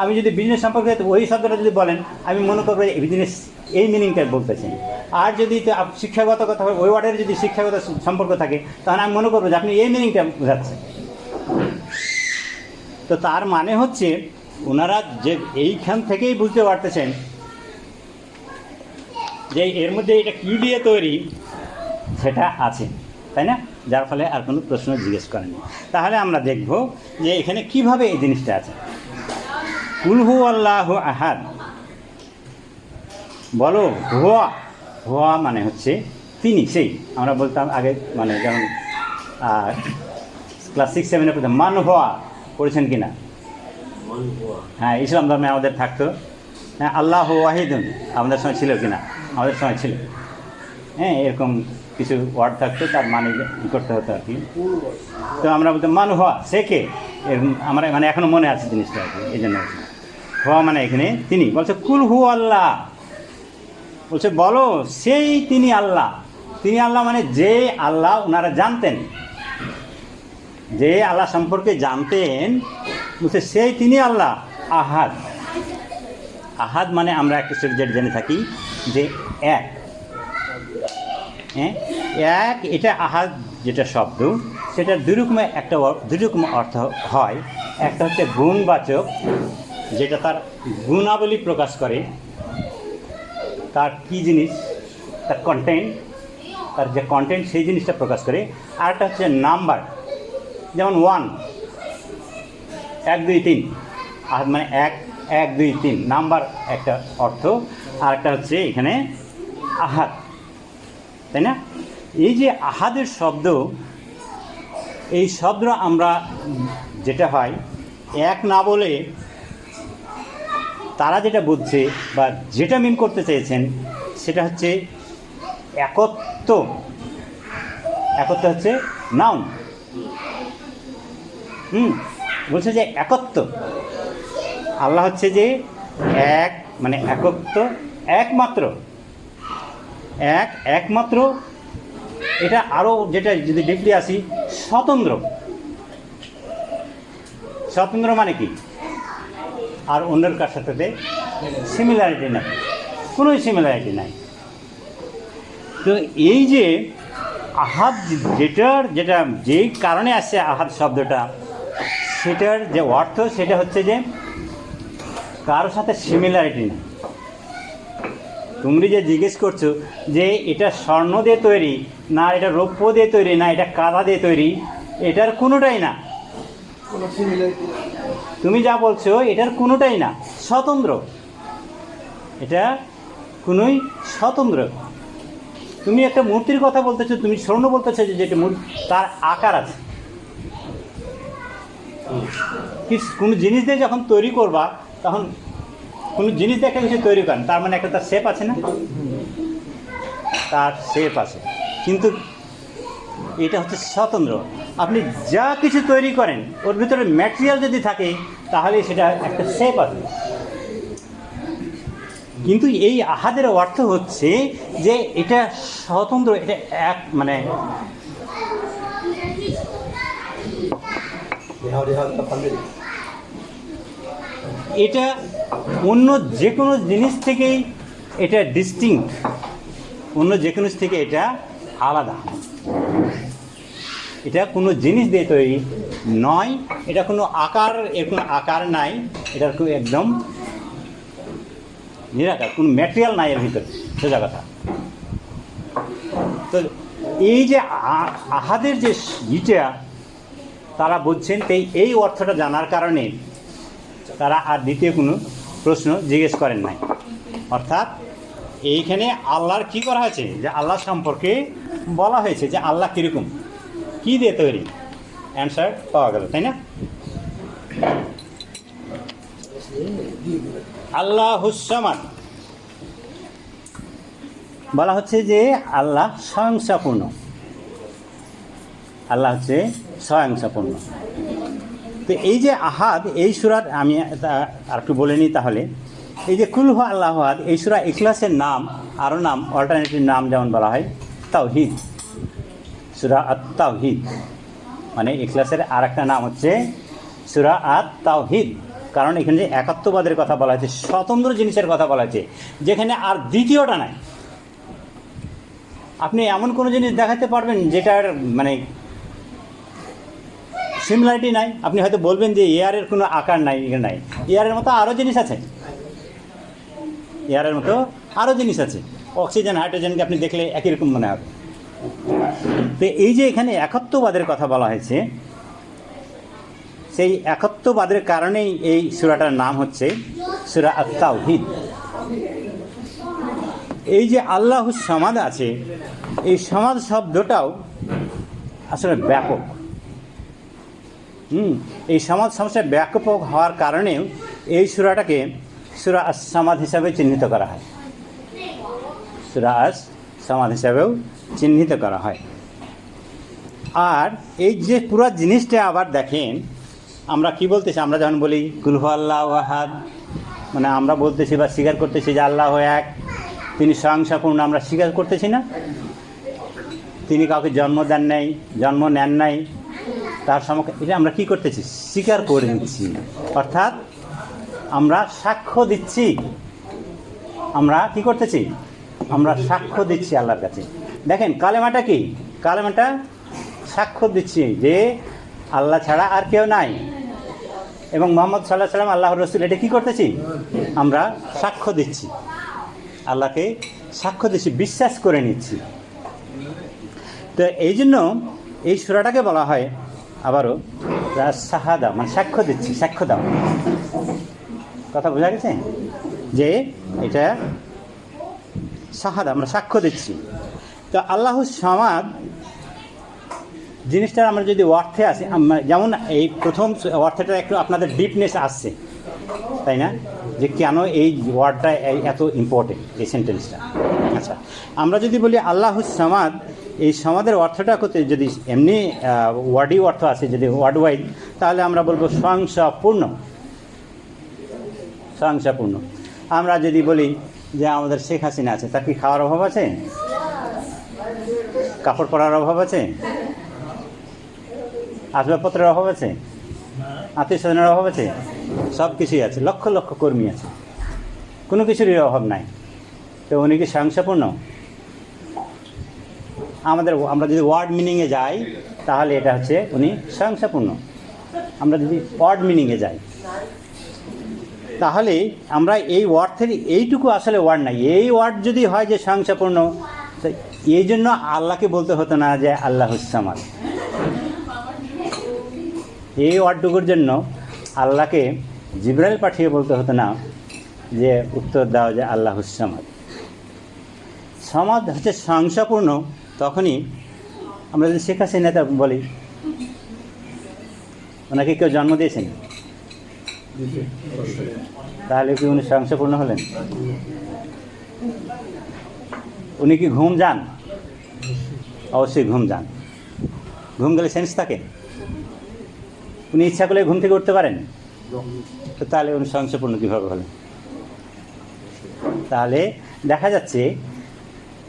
আমি যদি বিজনেস সম্পর্কে ওই শব্দটা যদি বলেন, আমি মনে করবো বিজনেস এই মিনিংটা বলতেছেন। আর যদি শিক্ষাগত কথা হয়, ওই ওয়ার্ডের যদি শিক্ষাগত সম্পর্ক থাকে, তাহলে আমি মনে করবো যে আপনি এই মিনিংটা বোঝাচ্ছেন। তো তার মানে হচ্ছে ওনারা যে এইখান থেকেই বুঝতে পারতেছেন যে এর মধ্যে এটা কী দিয়ে তৈরি সেটা আছে, তাই না? যার ফলে আর কোনো প্রশ্ন জিজ্ঞেস করেনি। তাহলে আমরা দেখব যে এখানে কিভাবে এই জিনিসটা আছে। কুল হু আল্লাহু আহাদ, বলো হুয়া। হুয়া মানে হচ্ছে তিনি, সেই। আমরা বলতাম আগে, মানে যেমন ক্লাস 6-7 পড়তাম মান হুয়া, পড়েছেন কিনা? হ্যাঁ, ইসলাম ধর্মে আমাদের থাকতো। হ্যাঁ, আল্লাহু ওয়াহিদুন আমাদের সময় ছিল কিনা? আমাদের সময় ছিল। হ্যাঁ, এরকম কিছু ওয়ার্ড থাকতো, তার মানে কী করতে হতো আর কি। তো আমরা বলতাম মান হুয়া, সে কে? এরকম আমরা মানে এখনও মনে আছে জিনিসটা আর কি, এই জন্য হুয়া মানে এখানে তিনি। বলছে কুল হু আল্লাহ, বলছে বলো সেই তিনি আল্লাহ। তিনি আল্লাহ মানে যে আল্লাহ ওনারা জানতেন, যে আল্লাহ সম্পর্কে জানতেন, বলছে সেই তিনি আল্লাহ আহাদ। আহাদ মানে আমরা একটা যেটা জেনে থাকি যে এক। হ্যাঁ, এক, এটা আহাদ যেটা শব্দ, সেটা দুই রকম অর্থ হয়। একটা হচ্ছে গুণবাচক, যেটা তার গুণাবলী প্রকাশ করে, তার কী জিনিস, তার কন্টেন্ট, তার যে কন্টেন্ট সেই জিনিসটা প্রকাশ করে। আর একটা হচ্ছে নাম্বার, যেমন 1, 1, 2, 3। আহাদ মানে 1, 1, 2, 3 নাম্বার একটা অর্থ। আর একটা হচ্ছে এখানে আহাদ, তাই না? এই যে আহাদের শব্দ, এই শব্দ আমরা যেটা হয় এক না বলে তারা যেটা বুঝছে বা যেটা মিন করতে চেয়েছেন সেটা হচ্ছে একত্ব। একত্ব হচ্ছে নাউন। বলছে যে একত্ব, আল্লাহ হচ্ছে যে এক, মানে একত্ব, একমাত্র, একমাত্র। এটা আরও যেটা যদি ডিপলি আসি, স্বতন্ত্র। স্বতন্ত্র মানে কি? আর অন্যের কার সাথে সিমিলারিটি নাই, কোনো সিমিলারিটি নাই। তো এই যে আহাদ, যেটা যেই কারণে আসছে আহাদ শব্দটা, সেটার যে অর্থ সেটা হচ্ছে যে কারোর সাথে সিমিলারিটি নেই। তুমি যে জিজ্ঞেস করছো যে এটা স্বর্ণ দিয়ে তৈরি না, এটা রৌপ্য দিয়ে তৈরি না, এটা কাদা দিয়ে তৈরি, এটার কোনোটাই না। তুমি যা বলছো এটার কোনোটাই না, স্বতন্ত্র। এটা কোনোই স্বতন্ত্র। তুমি একটা মূর্তির কথা বলতেছো, তুমি স্বর্ণ বলতেছো যে যেটা তার আকার আছে। কোনো জিনিস দিয়ে যখন তৈরি করবা, তখন কোনো জিনিস দিয়ে একটা কিছু তৈরি করেন, তার মানে একটা তার শেপ আছে না? তার শেপ আছে, কিন্তু এটা হচ্ছে স্বতন্ত্র। আপনি যা কিছু তৈরি করেন, ওর ভিতরে ম্যাটেরিয়াল যদি থাকে, তাহলে সেটা একটা শেপ আছে। কিন্তু এই আহাদের অর্থ হচ্ছে যে এটা স্বতন্ত্র, এটা এক, মানে এটা অন্য যে কোনো জিনিস থেকেই এটা ডিস্টিংক্ট, অন্য যে কোনো জিনিস থেকে এটা আলাদা। এটা কোনো জিনিস দিয়ে তৈরি নয়, এটা কোনো আকার, এর কোনো আকার নাই, এটার একদম নিরাকার, কোনো ম্যাটেরিয়াল নাই এর ভিতরে, সোজা কথা। তো এই যে আহাদের যে ইটা তারা বুঝছেন, এই অর্থটা জানার কারণে তারা আর দ্বিতীয় কোনো প্রশ্ন জিজ্ঞেস করেন নাই। অর্থাৎ এইখানে আল্লাহর কি করা হয়েছে, যে আল্লাহ সম্পর্কে বলা হয়েছে যে আল্লাহ কীরকম, কী দিয়ে তৈরি, অ্যান্সার পাওয়া গেল, তাই না? আল্লাহুস সামাদ বলা হচ্ছে যে আল্লাহ স্বয়ংসম্পূর্ণ। আল্লাহ হচ্ছে স্বয়ংসম্পূর্ণ। তো এই যে আহাদ, এই সূরার আমি আর একটু বলে নিই তাহলে। এই যে কুল হু আল্লাহু আহাদ, এই সূরা ইখলাসের নাম, আরও নাম, অল্টারনেটিভ নাম যেমন বলা হয় তাওহীদ, সূরা আত-তাওহীদ। মানে ইখলাসের আর একটা নাম হচ্ছে সূরা আত-তাওহীদ। কারণ এখানে যে একাত্মবাদের কথা বলা হয়েছে, স্বতন্ত্র জিনিসের কথা বলা হয়েছে, যেখানে আর দ্বিতীয়টা নাই। আপনি এমন কোনো জিনিস দেখাতে পারবেন যেটার মানে সিমিলারিটি নাই। আপনি হয়তো বলবেন যে এয়ারের কোনো আকার নাই, এখানে নাই। এয়ারের মতো আরও জিনিস আছে, এয়ারের মতো আরও জিনিস আছে। অক্সিজেন, হাইড্রোজেনকে আপনি দেখলে একই রকম মনে হবে। তো এই যে এখানে একাত্মবাদের কথা বলা হয়েছে, সেই একাত্মবাদের কারণেই এই সূরাটার নাম হচ্ছে সূরা আত-তাওহীদ। এই যে আল্লাহুস সামাদ আছে, এই সামাদ শব্দটাও আসলে ব্যাপক। এই সামাদ সমস্যা ব্যাপক হওয়ার কারণেও এই সূরাটাকে সূরা আস-সামাদ হিসাবে চিহ্নিত করা হয়, সূরা আস-সামাদ হিসাবেও চিহ্নিত করা হয়। আর এই যে পুরো জিনিসটা আবার দেখেন, আমরা কি বলতেছি, আমরা যখন বলি কুল হু আল্লাহু আহাদ, মানে আমরা বলতেছি বা স্বীকার করতেছি যে আল্লাহ এক, তিনি স্বয়ংসম্পূর্ণ, আমরা স্বীকার করতেছি না? তিনি কাউকে জন্ম দেন নাই, জন্ম নেন নাই, তার সমক্ষে এটা আমরা কি করতেছি? স্বীকার করে নিচ্ছি। অর্থাৎ আমরা সাক্ষ্য দিচ্ছি। আমরা কি করতেছি? আমরা সাক্ষ্য দিচ্ছি আল্লাহর কাছে। দেখেন কালেমাটা কি? কালেমাটা সাক্ষ্য দিচ্ছি যে আল্লাহ ছাড়া আর কেউ নাই, এবং মুহাম্মদ সাল্লাল্লাহু আলাইহি ওয়াসাল্লাম আল্লাহর রাসূল। এটা কি করতেছি? আমরা সাক্ষ্য দিচ্ছি, আল্লাহকে সাক্ষ্য দিচ্ছি, বিশ্বাস করে নিচ্ছি। তো এই জন্য এই সূরাটাকে বলা হয় আবারও শাহাদা, মানে সাক্ষ্য দিচ্ছি, সাক্ষ্য দাও। কথা বোঝা গেছে যে এটা শাহাদা, আমরা সাক্ষ্য দিচ্ছি। তো আল্লাহুস সামাদ জিনিসটার আমরা যদি অর্থে আসি, যেমন এই প্রথম অর্থটা একটু আপনাদের ডিপনেস আসছে, তাই না? যে কেন এই ওয়ার্ডটা এত ইম্পর্টেন্ট, এই সেন্টেন্সটা। আচ্ছা, আমরা যদি বলি আল্লাহুস সামাদ, এই সমাদের অর্থটা করতে যদি এমনি ওয়ার্ডই অর্থ আছে, যদি ওয়ার্ড ওয়াইজ, তাহলে আমরা বলবো স্বয়ংসম্পূর্ণ, স্বয়ংসম্পূর্ণ। আমরা যদি বলি যে আমাদের শেখ হাসিনা আছে, তার কি খাওয়ার অভাব আছে? কাপড় পরার অভাব আছে? আসবাবপত্রের অভাব আছে? আত্মীয় স্বজনের অভাব আছে? সব কিছুই আছে, লক্ষ লক্ষ কর্মী আছে, কোনো কিছুরই অভাব নাই। তো উনি কি স্বয়ংসম্পূর্ণ? আমরা যদি ওয়ার্ড মিনিংয়ে যাই তাহলে এটা হচ্ছে উনি স্বয়ংসম্পূর্ণ। আমরা যদি ওয়ার্ড মিনিংয়ে যাই তাহলে আমরা এই ওয়ার্ড থেকে এইটুকু আসলে ওয়ার্ড নাই। এই ওয়ার্ড যদি হয় যে স্বয়ংসম্পূর্ণ, এই জন্য আল্লাহকে বলতে হতো না যে আল্লাহুস সামাদ। এই ওয়ার্ডটুকুর জন্য আল্লাহকে জিবরাইল পাঠিয়ে বলতে হতো না যে উত্তর দাও যে আল্লাহুস সামাদ। সামাদ হচ্ছে স্বয়ংসম্পূর্ণ। তখনই আমরা যদি শেখ হাসিনা বলি, ওনাকে কেউ জন্ম দিয়েছেন, তাহলে কি উনি স্বয়ংসম্পূর্ণ হলেন? উনি কি ঘুম যান? অবশ্যই ঘুম যান। ঘুম গেলে সেন্স থাকে? উনি ইচ্ছা করলে ঘুম থেকে উঠতে পারেন? তো তাহলে উনি স্বয়ংসম্পূর্ণ কীভাবে হলেন? তাহলে দেখা যাচ্ছে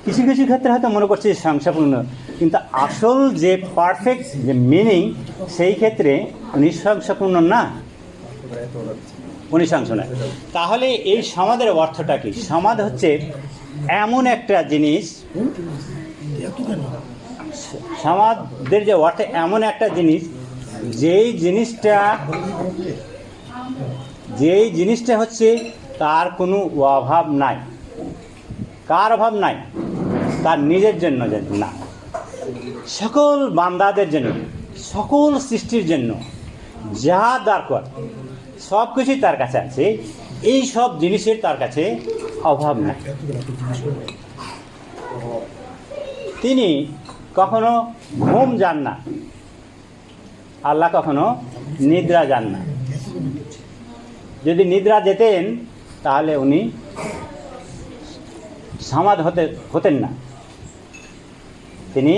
কিছু কিছু ক্ষেত্রে হয়তো মনে করছে স্বয়ংসম্পূর্ণ, কিন্তু আসল যে পারফেক্ট যে মিনিং, সেই ক্ষেত্রে উনি স্বয়ংসম্পূর্ণ না, উনি স্বয়ংসম্পূর্ণ। তাহলে এই সমাদের অর্থটা কি? সমাদ হচ্ছে এমন একটা জিনিস, সমাদের যে অর্থ এমন একটা জিনিস, যেই জিনিসটা হচ্ছে তার কোনো অভাব নাই। কার অভাব নাই? তার নিজের জন্য না, সকল বান্দাদের জন্য, সকল সৃষ্টির জন্য যা দরকার সব কিছুই তার কাছে আছে। এই সব জিনিসের তার কাছে অভাব নাই। তিনি কখনো ঘুম যান না, আল্লাহ কখনো নিদ্রা যান না। যদি নিদ্রা যেতেন তাহলে উনি সমাদ হতেন না, তিনি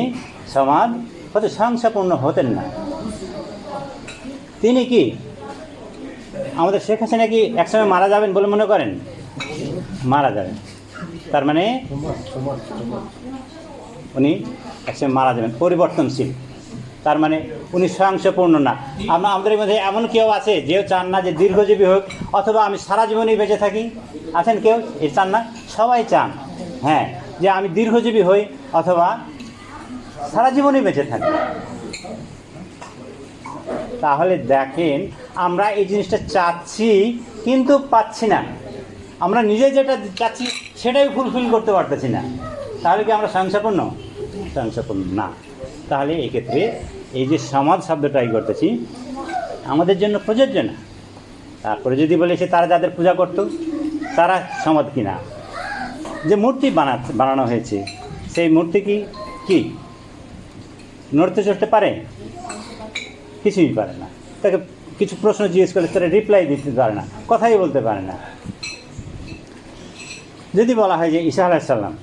সমাদ হতে স্বয়ংসম্পূর্ণ হতেন না। তিনি কি আমাদের শেখ হাসিনা কি একসময় মারা যাবেন বলে মনে করেন? মারা যাবেন, তার মানে উনি একসময় মারা যাবেন, পরিবর্তনশীল। তার মানে উনি স্বয়ংসম্পূর্ণ না। আমাদের মধ্যে এমন কেউ আছে যেও চান না যে দীর্ঘজীবী হোক, অথবা আমি সারা জীবনই বেঁচে থাকি? আছেন কেউ এ চান না? সবাই চান, হ্যাঁ, যে আমি দীর্ঘজীবী হই অথবা সারা জীবনই বেঁচে থাকি। তাহলে দেখেন, আমরা এই জিনিসটা চাচ্ছি কিন্তু পাচ্ছি না। আমরা নিজে যেটা চাচ্ছি সেটাই ফুলফিল করতে পারতেছি না। তাহলে কি আমরা স্বয়ংসম্পূর্ণ? স্বয়ংসম্পূর্ণ না। তাহলে এক্ষেত্রে এই যে সমাজ শব্দটা করতেছি আমাদের জন্য প্রযোজ্য না। তারপরে যদি বলেছে তারা যাদের পূজা করতো তারা সমাজ কিনা, যে মূর্তি বানানো হয়েছে সেই মূর্তি কি নড়তে চড়তে পারে? কিছুই পারে না। তাকে কিছু প্রশ্ন জিজ্ঞেস করলে তারা রিপ্লাই দিতে পারে না, কথাই বলতে পারে না। যদি বলা হয় যে ঈসা আলাইহিস সালাম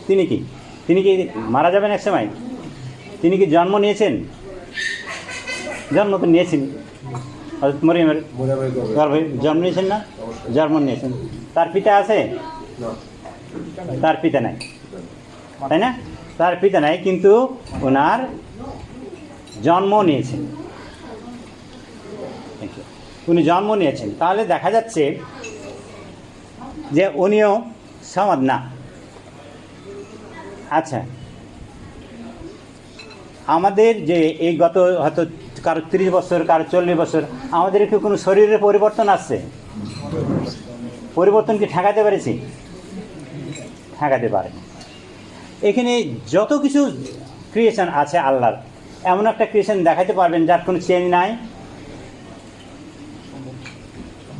তিনি কি মারা যাবেন এক সময়? তিনি কি জন্ম নিয়েছেন? জন্ম তো নিয়েছেন, হযরত মরিয়মের গর্ভে জন্ম নিয়েছেন না? জন্ম নিয়েছেন। তার পিতা আছে? তার পিতা নাই, তাই না? তার পিতা নাই, কিন্তু ওনার জন্ম নিয়েছেন, উনি জন্ম নিয়েছেন। তাহলে দেখা যাচ্ছে যে উনিও সমাদ না। আচ্ছা, আমাদের যে এই গত হয়তো কারো 30 বছর, কারো 40 বছর, আমাদের কি কোনো শরীরের পরিবর্তন আসছে? পরিবর্তন কি ঠেকাতে পেরেছি? ঠেকাতে পারে। এখানে যত কিছু ক্রিয়েশন আছে আল্লাহর, এমন একটা ক্রিয়েশন দেখাতে পারবেন যার কোনো চেঞ্জ নাই?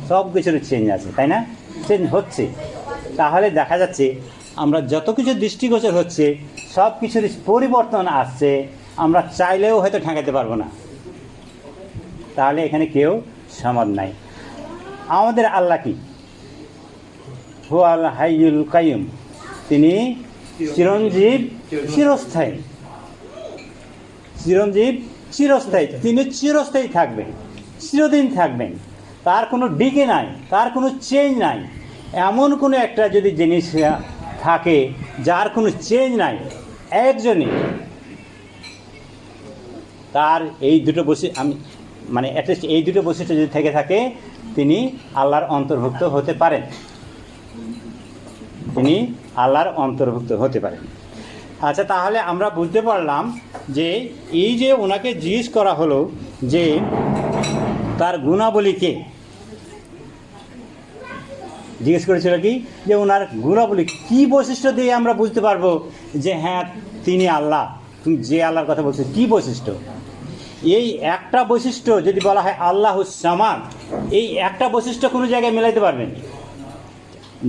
সব কিছুর চেঞ্জ আছে, তাই না? চেঞ্জ হচ্ছে। তাহলে দেখা যাচ্ছে আমরা যত কিছু দৃষ্টিগোচর হচ্ছে সব কিছুর পরিবর্তন আসছে, আমরা চাইলেও হয়তো ঠেকাতে পারবো না। তাহলে এখানে কেউ সমাদ নাই। আমাদের আল্লাহ কি? হুয়াল হাইয়ুল কাইয়ুম, তিনি চিরঞ্জীব, চিরস্থায়ী। চিরঞ্জীব, চিরস্থায়ী। তিনি চিরস্থায়ী থাকবেন, চিরদিন থাকবেন। তার কোনো ডিকে নাই, তার কোনো চেঞ্জ নাই। এমন কোনো একটা যদি জিনিস থাকে যার কোনো চেঞ্জ নাই, একজনই, তার এই দুটো মানে অ্যাটলিস্ট এই দুটো বৈশিষ্ট্য যদি থেকে থাকে, তিনি আল্লাহর অন্তর্ভুক্ত হতে পারেন। তিনি আল্লাহর অন্তর্ভুক্ত হতে পারেন। আচ্ছা, তাহলে আমরা বুঝতে পারলাম যে এই যে ওনাকে জিজ্ঞেস করা হলো যে তার গুণাবলীকে জিজ্ঞেস করেছিল কি, যে ওনার গুণাবলী কী বৈশিষ্ট্য দিয়ে আমরা বুঝতে পারবো যে হ্যাঁ তিনি আল্লাহ। তুমি যে আল্লাহর কথা বলছো কী বৈশিষ্ট্য? এই একটা বৈশিষ্ট্য যদি বলা হয় আল্লাহুস সামাদ, এই একটা বৈশিষ্ট্য কোনো জায়গায় মেলাইতে পারবেন?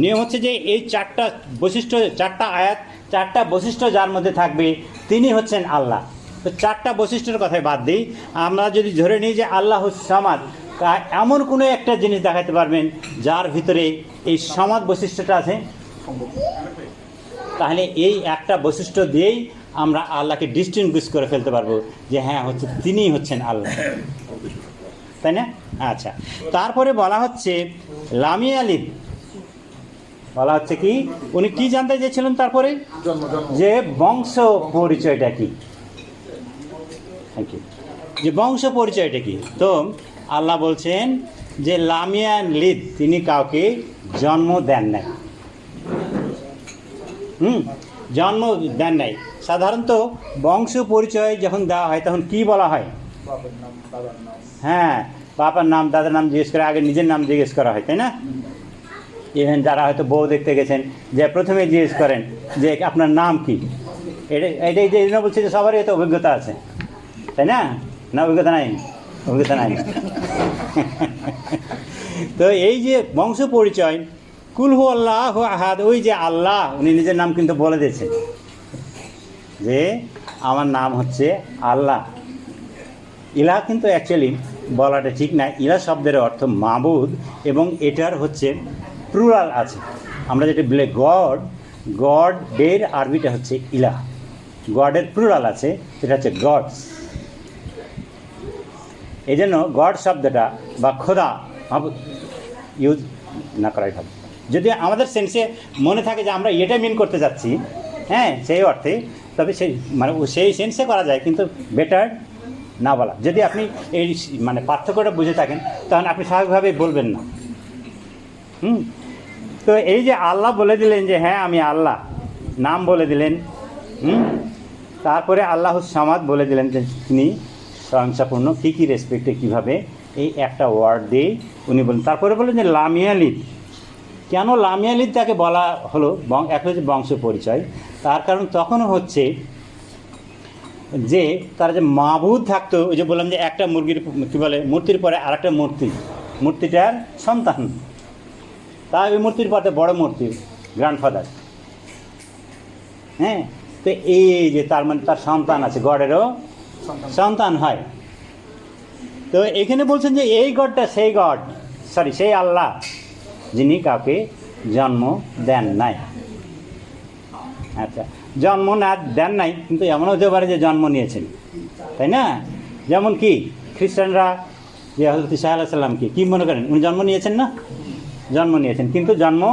নিয়ম হচ্ছে যে এই চারটা বৈশিষ্ট্য, চারটা আয়াত, চারটা বৈশিষ্ট্য যার মধ্যে থাকবে তিনি হচ্ছেন আল্লাহ। তো চারটা বৈশিষ্ট্যের কথায় বাদ দিই, আমরা যদি ধরে নিই যে আল্লাহুস সামাদ, এমন কোনো একটা জিনিস দেখাতে পারবেন যার ভিতরে এই সমাদ বৈশিষ্ট্যটা আছে? তাহলে এই একটা বৈশিষ্ট্য দিয়েই আমরা আল্লাহকে ডিস্টিংগুইশ করে ফেলতে পারবো যে হ্যাঁ হচ্ছে তিনিই হচ্ছেন আল্লাহ, তাই না? আচ্ছা, তারপরে বলা হচ্ছে লামিয়া লিদ, বলা হচ্ছে কি উনি কি জানতে চেয়েছিলেন তারপরে? যে বংশ পরিচয়টা কি। Thank you. যে বংশ পরিচয়টা কি? তো আল্লাহ বলছেন যে লামিয়া লিদ, তিনি কাউকে জন্ম দেন নাই। জন্ম দেন নাই। সাধারণত বংশ পরিচয় যখন দেওয়া হয় তখন কি বলা হয়? হ্যাঁ, বাবার নাম, দাদার নাম জিজ্ঞেস করে আগে নিজের নাম জিজ্ঞেস করা হয়, তাই না? ইভেন যারা হয়তো বউ দেখতে গেছেন, যে প্রথমে জিজ্ঞেস করেন যে আপনার নাম কি। এটাই যে জন্য বলছি যে সবারই হয়তো অভিজ্ঞতা আছে, তাই না? না, অভিজ্ঞতা নাই? অভিজ্ঞতা নাই। তো এই যে বংশ পরিচয়, কুল হু আল্লাহ আহাদ, ওই যে আল্লাহ উনি নিজের নাম কিন্তু বলে দিয়েছেন যে আমার নাম হচ্ছে আল্লাহ। ইলাহ কিন্তু অ্যাকচুয়ালি বলাটা ঠিক না। ইলাহ শব্দের অর্থ মাবুদ, এবং এটার হচ্ছে প্লুরাল আছে। আমরা যেটা বলে গডের আরবিটা হচ্ছে ইলাহ, গডের প্লুরাল আছে, সেটা হচ্ছে গডস। এই জন্য গড শব্দটা বা খোদা ইউজ না করাই ভালো। যদি আমাদের সেন্সে মনে থাকে যে আমরা এটা মিন করতে যাচ্ছি, হ্যাঁ, সেই অর্থে, তবে সেই মানে সেই সেন্সে করা যায়, কিন্তু বেটার না বলা। যদি আপনি এই মানে পার্থক্যটা বুঝে থাকেন তাহলে আপনি স্বাভাবিকভাবেই বলবেন না। তো এই যে আল্লাহ বলে দিলেন যে হ্যাঁ আমি আল্লাহ, নাম বলে দিলেন, তারপরে আল্লাহু সামাদ বলে দিলেন যে তিনি স্বয়ংসম্পূর্ণ, কী কী রেসপেক্টে কীভাবে, এই একটা ওয়ার্ড দিয়ে উনি বলেন। তারপরে বললেন যে লামিয়ালিদ, কেন লামিয়ালিদ তাকে বলা হলো, এক হচ্ছে বংশ পরিচয়, তার কারণ তখনও হচ্ছে যে তারা যে মাবুদ থাকতো, ওই যে বললাম যে একটা মুরগির কী বলে মূর্তির পরে আর একটা মূর্তিটার সন্তান, তাই ওই মূর্তির পরে বড় মূর্তি গ্র্যান্ডফাদার। হ্যাঁ, তো এই যে তার মানে তার সন্তান আছে, গডেরও সন্তান হয়। তো এখানে বলছেন যে এই গডটা সেই গড, সেই আল্লাহ যিনি কাউকে জন্ম দেন নাই। আচ্ছা, জন্ম না দেন নাই, কিন্তু এমন হতে পারে যে জন্ম নিয়েছেন, তাই না? যেমন কি খ্রিস্টানরা যে হযরত ঈসা আলাইহিস সালামকে কী মনে করেন, উনি জন্ম নিয়েছেন না? জন্ম নিয়েছেন, কিন্তু জন্ম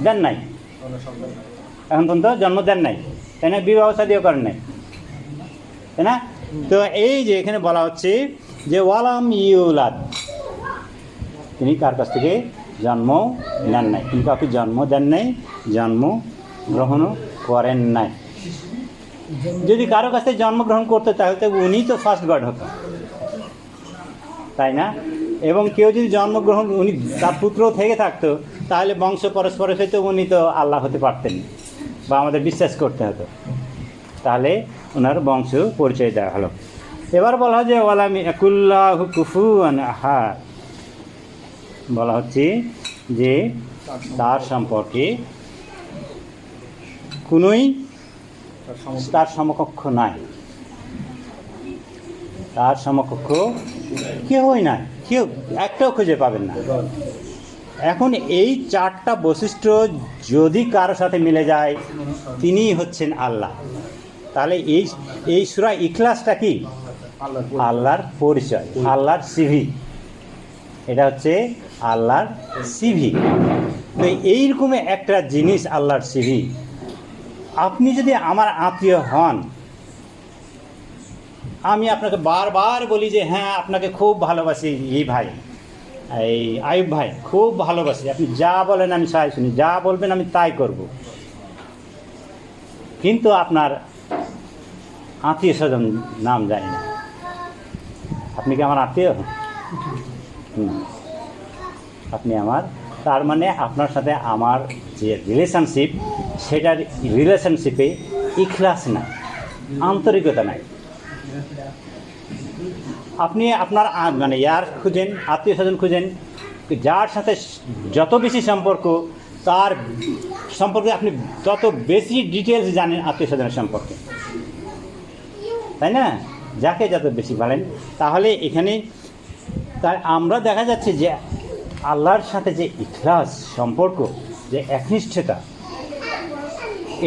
দেন নাই, এখন পর্যন্ত জন্ম দেন নাই, তাই না? বিবাহ শাদীও করেন নাই, তাই না? তো এই যে এখানে বলা হচ্ছে যে ওয়ালাম ইউলাদ, তিনি কার কাছ থেকে জন্ম নেন নাই, তিনি কাউকে জন্ম দেন নাই, জন্ম গ্রহণও করেন নাই। যদি কারো কাছ থেকে জন্মগ্রহণ করতে তাহলে তো উনি তো ফার্স্ট গড হতো, তাই না? এবং কেউ যদি জন্মগ্রহণ উনি তার পুত্র থেকে থাকতো তাহলে বংশ পরস্পর হয়তো উনি তো আল্লাহ হতে পারতেন, বা আমাদের বিশ্বাস করতে হতো, তাহলে ওনার বংশ পরিচয় দেওয়া হলো। এবার বলা হয় যে ওয়ালাম ইয়াকুল্লাহু কুফুয়ান আহাদ, বলা হচ্ছে যে তার সম্পর্কে কোনোই তার সমকক্ষ নাই, তার সমকক্ষ কেউই নাই, কেউ একটাও খুঁজে পাবেন না। এখন এই চারটা বৈশিষ্ট্য যদি কারো সাথে মিলে যায়, তিনিই হচ্ছেন আল্লাহ। তাহলে এই সূরা ইখলাসটা কি? আল্লাহর পরিচয়, আল্লাহর সিভি। এটা হচ্ছে আল্লাহর সিভি। তো এইরকম একটা জিনিস আল্লাহর সিভি, আপনি যদি আমার আত্মীয় হন, আমি আপনাকে বারবার বলি যে হ্যাঁ আপনাকে খুব ভালোবাসি, এই ভাই, এই আয়ুব ভাই খুব ভালোবাসি, আপনি যা বলেন আমি তাই শুনি, যা বলবেন আমি তাই করব, কিন্তু আপনার আত্মীয় স্বজন নাম জানি না, আপনি কি আমার আত্মীয়? আপনি আমার, তার মানে আপনার সাথে আমার যে রিলেশনশিপ, সেটার রিলেশনশিপে ইখলাস নাই, আন্তরিকতা নাই। আপনি আপনার মানে ইয়ার খুঁজেন, আত্মীয় স্বজন খুঁজেন, যার সাথে যত বেশি সম্পর্ক, তার সম্পর্কে আপনি তত বেশি ডিটেলস জানেন আত্মীয় স্বজনের সম্পর্কে, তাই না? যাকে যত বেশি বলেন, তাহলে এখানে তাই আমরা দেখা যাচ্ছে যে আল্লাহর সাথে যে ইখলাস সম্পর্ক, যে একনিষ্ঠতা,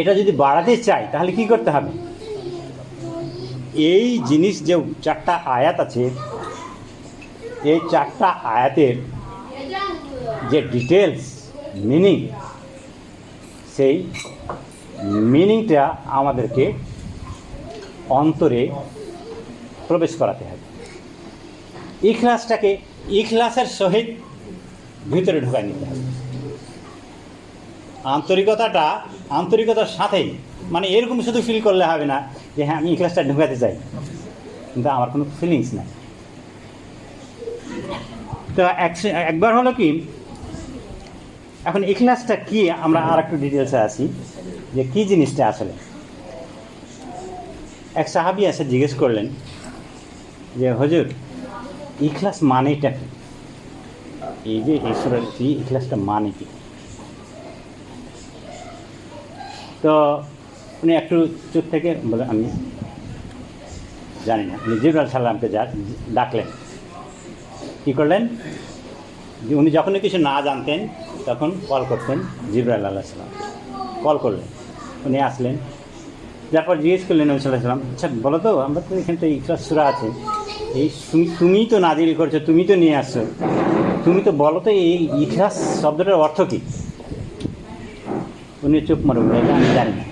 এটা যদি বাড়াতে চাই তাহলে কি করতে হবে? এই জিনিস যে চারটা আয়াত আছে, এই চারটা আয়াতের যে ডিটেলস মিনিং, সেই মিনিংটা আমাদেরকে অন্তরে প্রবেশ করাতে হবে। ইখলাসটাকে ইখলাসের সহিত ভিতরে ঢোকায় নিতে হবে। আন্তরিকতার সাথেই, মানে এরকম শুধু ফিল করলে হবে না যে হ্যাঁ আমি ইখলাসটা ঢুকাতে চাই কিন্তু আমার কোনো ফিলিংস নাই। তো একবার হলো কি, এখন ইখলাসটা কি, আমরা আর একটু ডিটেলসে আসি যে কী জিনিসটা আসলে। এক সাহাবী এসে জিজ্ঞেস করলেন যে হুজুর, ইখলাস মানেটা কি? এই যে ঈশ্বরের কি ইখলাসটা মানে কি? তো উনি একটু চুপ থেকে বলে আমি জানি না। উনি জিবরাইল সাল্লামকে ডাকলেন। কী করলেন? উনি যখনই কিছু না জানতেন তখন কল করতেন জিবরাইল আলাইহিস সালাম, কল করলেন, উনি আসলেন, তারপর জিজ্ঞেস করলেন নবী সাল্লাল্লাহু আলাইহি ওয়াসাল্লাম, আচ্ছা বলো তো, আমরা তো এখানে তো ইখলাস সূরা আছে, এই তুমি তো নাজিল করছো, তুমি তো নিয়ে আসছো, তুমি তো বলো তো এই ইখলাস শব্দটার অর্থ কী? উনি চুপ মারে বললেন আমি জানি না।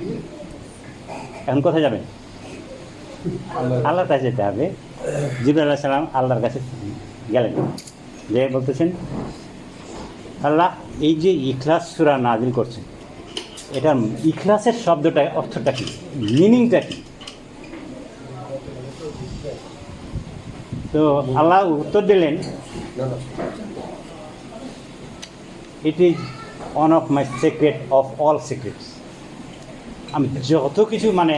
এখন কোথায় যাবেন? আল্লাহর কাছে যেতে হবে। জিবরাইল আলাইহিস সালাম আল্লাহর কাছে গেলেন, যে বলতেছেন আল্লাহ এই যে ইখলাস সূরা নাজিল করছেন, এটা ইখলাসের শব্দটা অর্থটা কী, মিনিংটা কী? তো আল্লাহ উত্তর দিলেন, it is one of my secret of all secrets. আমি যত কিছু মানে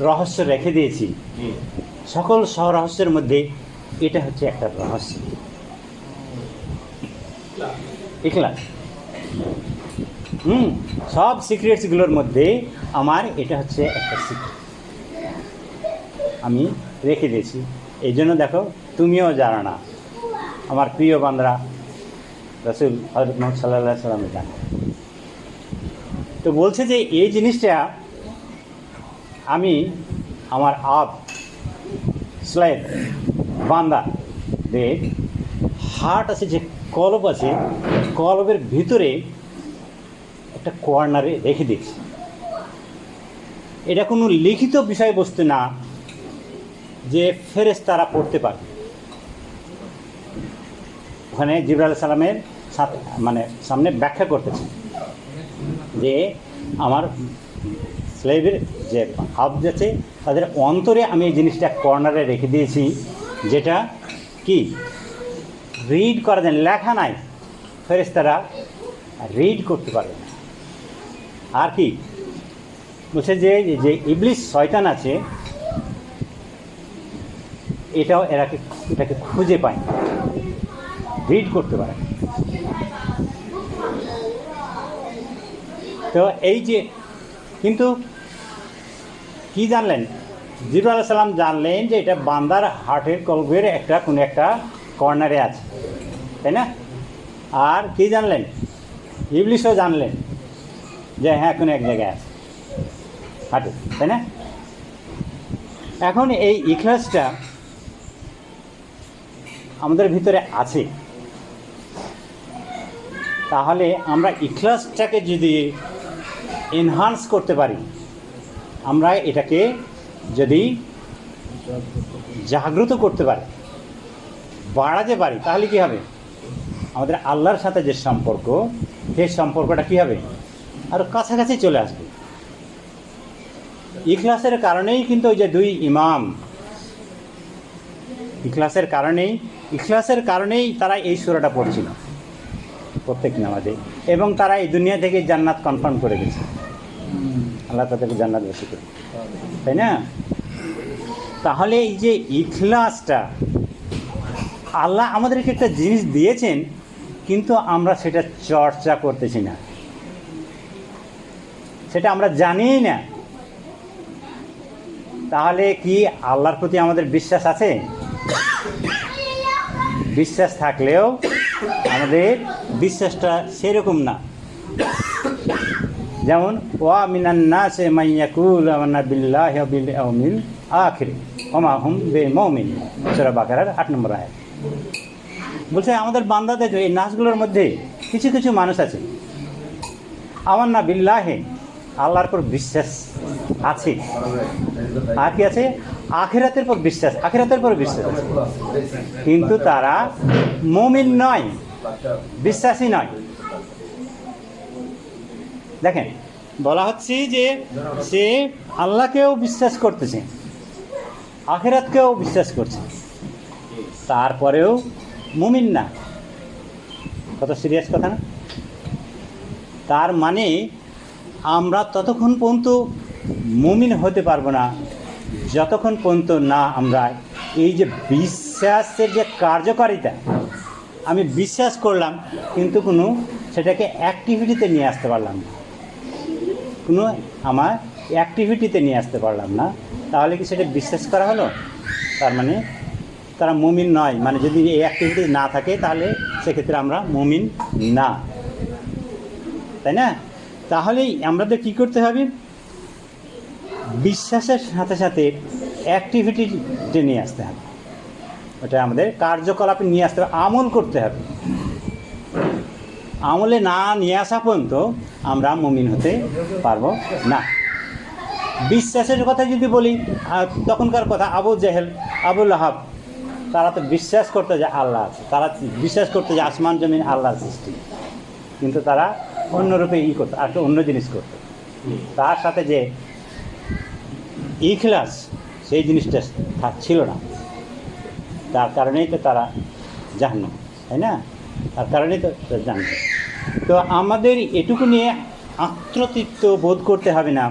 রহস্য রেখে দিয়েছি, সকল রহস্যের মধ্যে এটা হচ্ছে একটা রহস্য, ইখলাস। সব সিক্রেটসগুলোর মধ্যে আমার এটা হচ্ছে একটা সিক্রেট, আমি রেখে দিয়েছি। এই জন্য দেখো, তুমিও জানো না, আমার প্রিয় বান্দরা রাসূল হযরত মুহাম্মদ সাল্লাল্লাহু আলাইহি ওয়াসাল্লাম জানে। তো বলছে যে এই জিনিসটা আমি আমার স্লেভ বান্দাদের হার্ট আছে, যে কলব আছে, কলবের ভিতরে একটা কর্নারে রেখে দিয়েছি। এটা কোনো লিখিত বিষয়বস্তু না যে ফেরেশতারা পড়তে পারে। ওখানে জিবরাইল আলাইহিস সালামের মানে সামনে ব্যাখ্যা করতেছে যে আমার স্লেভের যে হাফ আছে তাদের অন্তরে আমি এই জিনিসটা কর্নারে রেখে দিয়েছি, যেটা কি রিড করা যায়, লেখা নাই, ফেরেশতারা রিড করতে পারবে না। আর কি বলছে যে যে ইবলিস শয়তান আছে, এটাকে খুঁজে পায়, রিড করতে পারে। তো এই যে কিন্তু কি জানলেন, জিবরাইল আলাইহিস সালাম জানলেন যে এটা বান্দার হার্টের কলবের কোনো একটা কর্নারে আছে, তাই না? আর কি জানলেন, ইবলিসও জানলেন যে হ্যাঁ কোনো এক জায়গায় আছে হার্টে, তাই না? এখন এই ইখলাসটা আমাদের ভিতরে আছে, তাহলে আমরা ইখলাসটাকে যদি এনহান্স করতে পারি, আমরা এটাকে যদি জাগ্রত করতে পারি, বাড়াতে পারি, তাহলে কি হবে? আমাদের আল্লাহর সাথে যে সম্পর্ক, সেই সম্পর্কটা কী হবে? আরও কাছাকাছি চলে আসবে। ইখলাসের কারণেই কিন্তু ওই যে দুই ইমাম, ইখলাসের কারণেই তারা এই সূরাটা পড়ছিল প্রত্যেক নামাজে, এবং তারা এই দুনিয়া থেকে জান্নাত কনফার্ম করে গেছে। আল্লাহ তাদেরকে জান্নাত বসে করে, তাই না? তাহলে এই যে ইখলাসটা, আল্লাহ আমাদেরকে একটা জিনিস দিয়েছেন, কিন্তু আমরা সেটা চর্চা করতেছি না, সেটা আমরা জানিই না। তাহলে কি আল্লাহর প্রতি আমাদের বিশ্বাস আছে? বিশ্বাস থাকলেও আমাদের বিশ্বাসটা সেরকম না। যেমন ওয়া মিনান নাসি মান ইয়াকুলু আমান্না বিল্লাহি ওয়া বিল ইয়াউমিল আখির ওয়া মা হুম বিমুমিন, সূরা বাকারার ৮ নম্বর আয়াত। বলছে আমাদের বান্দাদের এই নাসগুলোর মধ্যে কিছু কিছু মানুষ আছে আমান্না বিল্লাহি, আল্লাহর উপর বিশ্বাস আছে, আর কি আছে? আখিরাতের পর বিশ্বাস আছে, কিন্তু তারা মুমিন নয়, বিশ্বাসী নয়। দেখেন, বলা হচ্ছে যে সে আল্লাহকেও বিশ্বাস করতেছে, আখিরাতকেও বিশ্বাস করছে, তারপরেও মুমিন না। কত সিরিয়াস কথা না? তার মানে আমরা ততক্ষণ পর্যন্ত মুমিন হতে পারবো না যতক্ষণ পর্যন্ত না আমরা এই যে বিশ্বাসের যে কার্যকারিতা, আমি বিশ্বাস করলাম কিন্তু কোনো সেটাকে অ্যাক্টিভিটিতে নিয়ে আসতে পারলাম না, কোনো আমার অ্যাক্টিভিটিতে নিয়ে আসতে পারলাম না, তাহলে কি সেটা বিশ্বাস করা হলো? তার মানে তারা মুমিন নয়। মানে যদি এই অ্যাক্টিভিটি না থাকে তাহলে সেক্ষেত্রে আমরা মুমিন না, তাই না? তাহলেই আমাদের কী করতে হবে? বিশ্বাসের সাথে সাথে অ্যাক্টিভিটিতে নিয়ে আসতে হবে, ওটা আমাদের কার্যকলাপে নিয়ে আসতে হবে, আমল করতে হবে। আমলে না নিয়ে আসা পর্যন্ত আমরা মুমিন হতে পারবো না। বিশ্বাসের কথা যদি বলি, তখনকার কথা আবু জেহেল, আবু লাহাব, তারা তো বিশ্বাস করতো যে আল্লাহ আছে, তারা বিশ্বাস করতো যে আসমান জমিন আল্লাহর সৃষ্টি, কিন্তু তারা অন্যরূপে করতো, আর অন্য জিনিস করতো। তার সাথে যে ইখলাস, সেই জিনিসটা ছিল না। তার কারণেই তো তারা জাহান্নাম, তাই না? তার কারণেই তো জাহান্নাম। তো আমাদের এটুকু নিয়ে আত্মতৃপ্ত বোধ করতে হবে না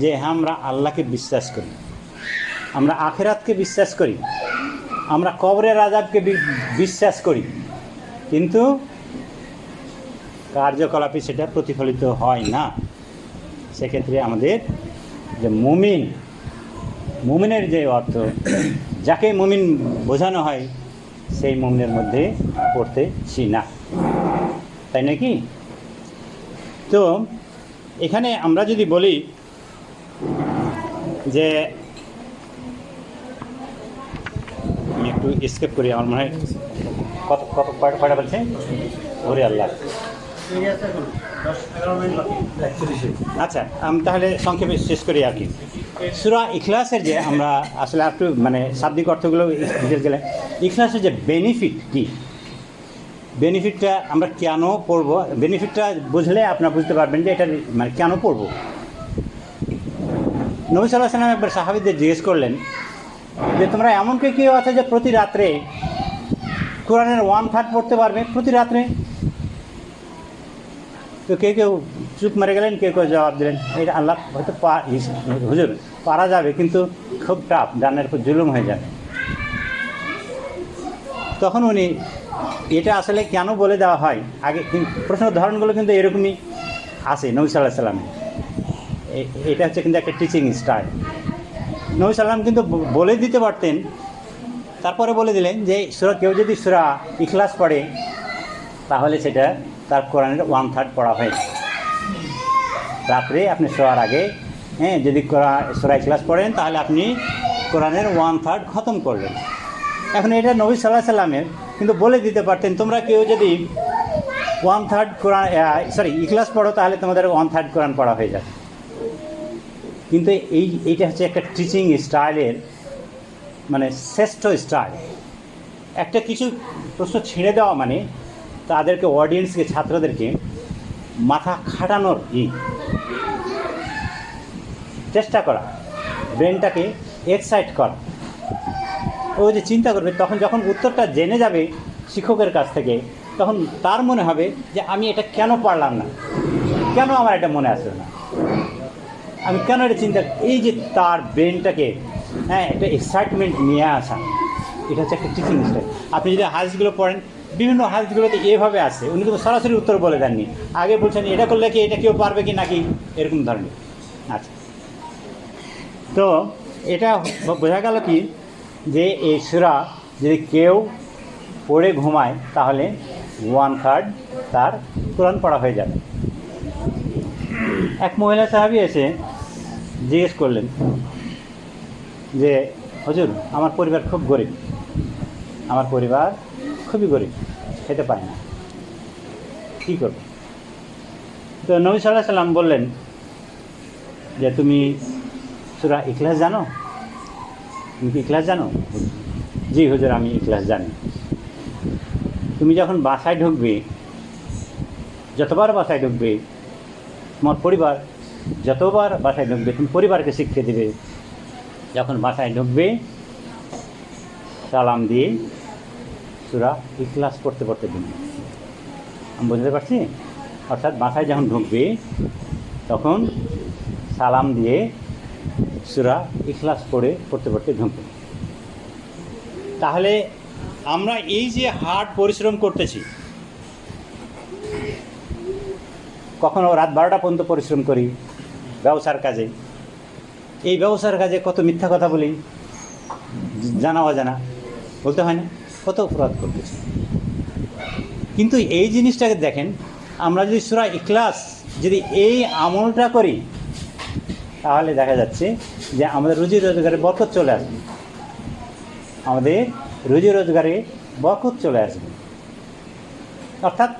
যে আমরা আল্লাহকে বিশ্বাস করি, আমরা আখেরাতকে বিশ্বাস করি, আমরা কবরের আযাবকে বিশ্বাস করি, কিন্তু কার্যকলাপে সেটা প্রতিফলিত হয় না। সেক্ষেত্রে আমাদের যে মুমিনের যে অর্থ, যাকে মুমিন বোঝানো হয়, সেই মুমিনের মধ্যে পড়তেছি না, তাই নাকি? তো এখানে আমরা যদি বলি যে, আমি একটু স্কেপ করি, আমার মনে হয় কয়টা বলছে, ওরে আল্লাহ। আচ্ছা, আমি তাহলে সংক্ষেপে শেষ করি আর কি। সূরা ইখলাসের যে আমরা আসলে একটু মানে শাব্দিক অর্থগুলো ডিটেলস গেলে, ইখলাসের যে বেনিফিট কী, বেনিফিটটা আমরা কেন পড়বো, বেনিফিটটা বুঝলে আপনারা বুঝতে পারবেন যে এটা মানে কেন পড়বো। নবী সাল্লাল্লাহু আলাইহি ওয়াসাল্লাম একবার সাহাবীদের জিজ্ঞেস করলেন যে, তোমরা এমন কেউ আছে যে প্রতি রাত্রে কোরআনের 1/3 পড়তে পারবে প্রতি রাত্রে? তো কেউ চুপ মেরে গেলেন, কেউ জবাব দিলেন, এটা আল্লাহ হয়তো হুজুর পারা যাবে, কিন্তু খুব টাফ, জানের উপর জুলুম হয়ে যাবে। তখন উনি এটা আসলে কেন বলে দেওয়া হয়, আগে প্রশ্নের ধরনগুলো কিন্তু এরকমই আছে নবী সাল্লাল্লাহু আলাইহি ওয়াসাল্লাম। এটা হচ্ছে কিন্তু একটা টিচিং স্টাইল। নবী সাল্লাম কিন্তু বলে দিতে পারতেন, তারপরে বলে দিলেন যে কেউ যদি সূরা ইখলাস পড়ে তাহলে সেটা তার কোরআনের 1/3 পড়া হয়। রাত্রে আপনি শোয়ার আগে যদি সূরা ইখলাস পড়েন তাহলে আপনি কোরআনের 1/3 খতম করলেন। এখন এটা নবী সাল্লাল্লাহু আলাইহি ওয়াসাল্লামের, কিন্তু বলে দিতে পারতেন তোমরা কেউ যদি 1/3 কোরআন ইখলাস পড়ো তাহলে তোমাদের 1/3 কোরআন পড়া হয়ে যাবে। কিন্তু এইটা হচ্ছে একটা টিচিং স্টাইলের মানে শ্রেষ্ঠ স্টাইল। একটা কিছু প্রশ্ন ছেড়ে দেওয়া মানে তাদেরকে, অডিয়েন্সকে, ছাত্রদেরকে মাথা খাটানোর চেষ্টা করা, ব্রেনটাকে এক্সাইট করা। ও যে চিন্তা করবে, তখন যখন উত্তরটা জেনে যাবে শিক্ষকের কাছ থেকে, তখন তার মনে হবে যে আমি এটা কেন পারলাম না, কেন আমার এটা মনে আসলো না, আমি কেন এটা চিন্তা, এই যে তার ব্রেনটাকে একটা এক্সাইটমেন্ট নিয়ে আসা, এটা হচ্ছে একটা টিচিং স্টাইল। আপনি যদি হাদিসগুলো পড়েন, বিভিন্ন হাদিসগুলোতে এভাবে আসে, উনি কিন্তু সরাসরি উত্তর বলে দেননি, আগে বলছেন এটা করলে কি এটা কেউ পারবে কি নাকি, এরকম ধরনের। আচ্ছা, তো এটা বোঝা গেল কি যে এই সূরা যদি কেউ পড়ে ঘুমায় তাহলে 1/3 তার কোরআন পড়া হয়ে যাবে। এক মহিলা সাহাবী এসে জিজ্ঞেস করলেন যে, হুজুর আমার পরিবার খুব গরিব, আমার পরিবার খুবই গরিব, খেতে পায় না, কী করব? তো নবী সাল্লাল্লাহু আলাইহি ওয়াসাল্লাম বললেন যে, তুমি সূরা ইখলাস জানো? তুমি কি ইখলাস জানো? জি হুজুর, আমি ইখলাস জানি। তুমি যখন বাসায় ঢুকবে, যতবার বাসায় ঢুকবে, তোমার পরিবার যতবার বাসায় ঢুকবে, তুমি পরিবারকে শিক্ষা দেবে, যখন বাসায় ঢুকবে সালাম দিয়ে সূরা ইখলাস পড়তে পড়তে ঢুকবে। আমি বুঝতে পারছি? অর্থাৎ বাসায় যখন ঢুকবে তখন সালাম দিয়ে সূরা ইখলাস পড়তে পড়তে ঢুকবে। তাহলে আমরা এই যে হার্ড পরিশ্রম করতেছি, কখনো রাত 12টা পর্যন্ত পরিশ্রম করি ব্যবসার কাজে, এই ব্যবসার কাজে কত মিথ্যা কথা বলি, জানা অজানা, বলতে হয় না, কত অপরাধ করতেছি। কিন্তু এই জিনিসটাকে দেখেন, আমরা যদি সূরা ইখলাস যদি এই আমলটা করি তাহলে দেখা যাচ্ছে যে আমাদের রুজি রোজগারে বরকত চলে আসবে, আমাদের রুজি রোজগারে বরকত চলে আসবে। অর্থাৎ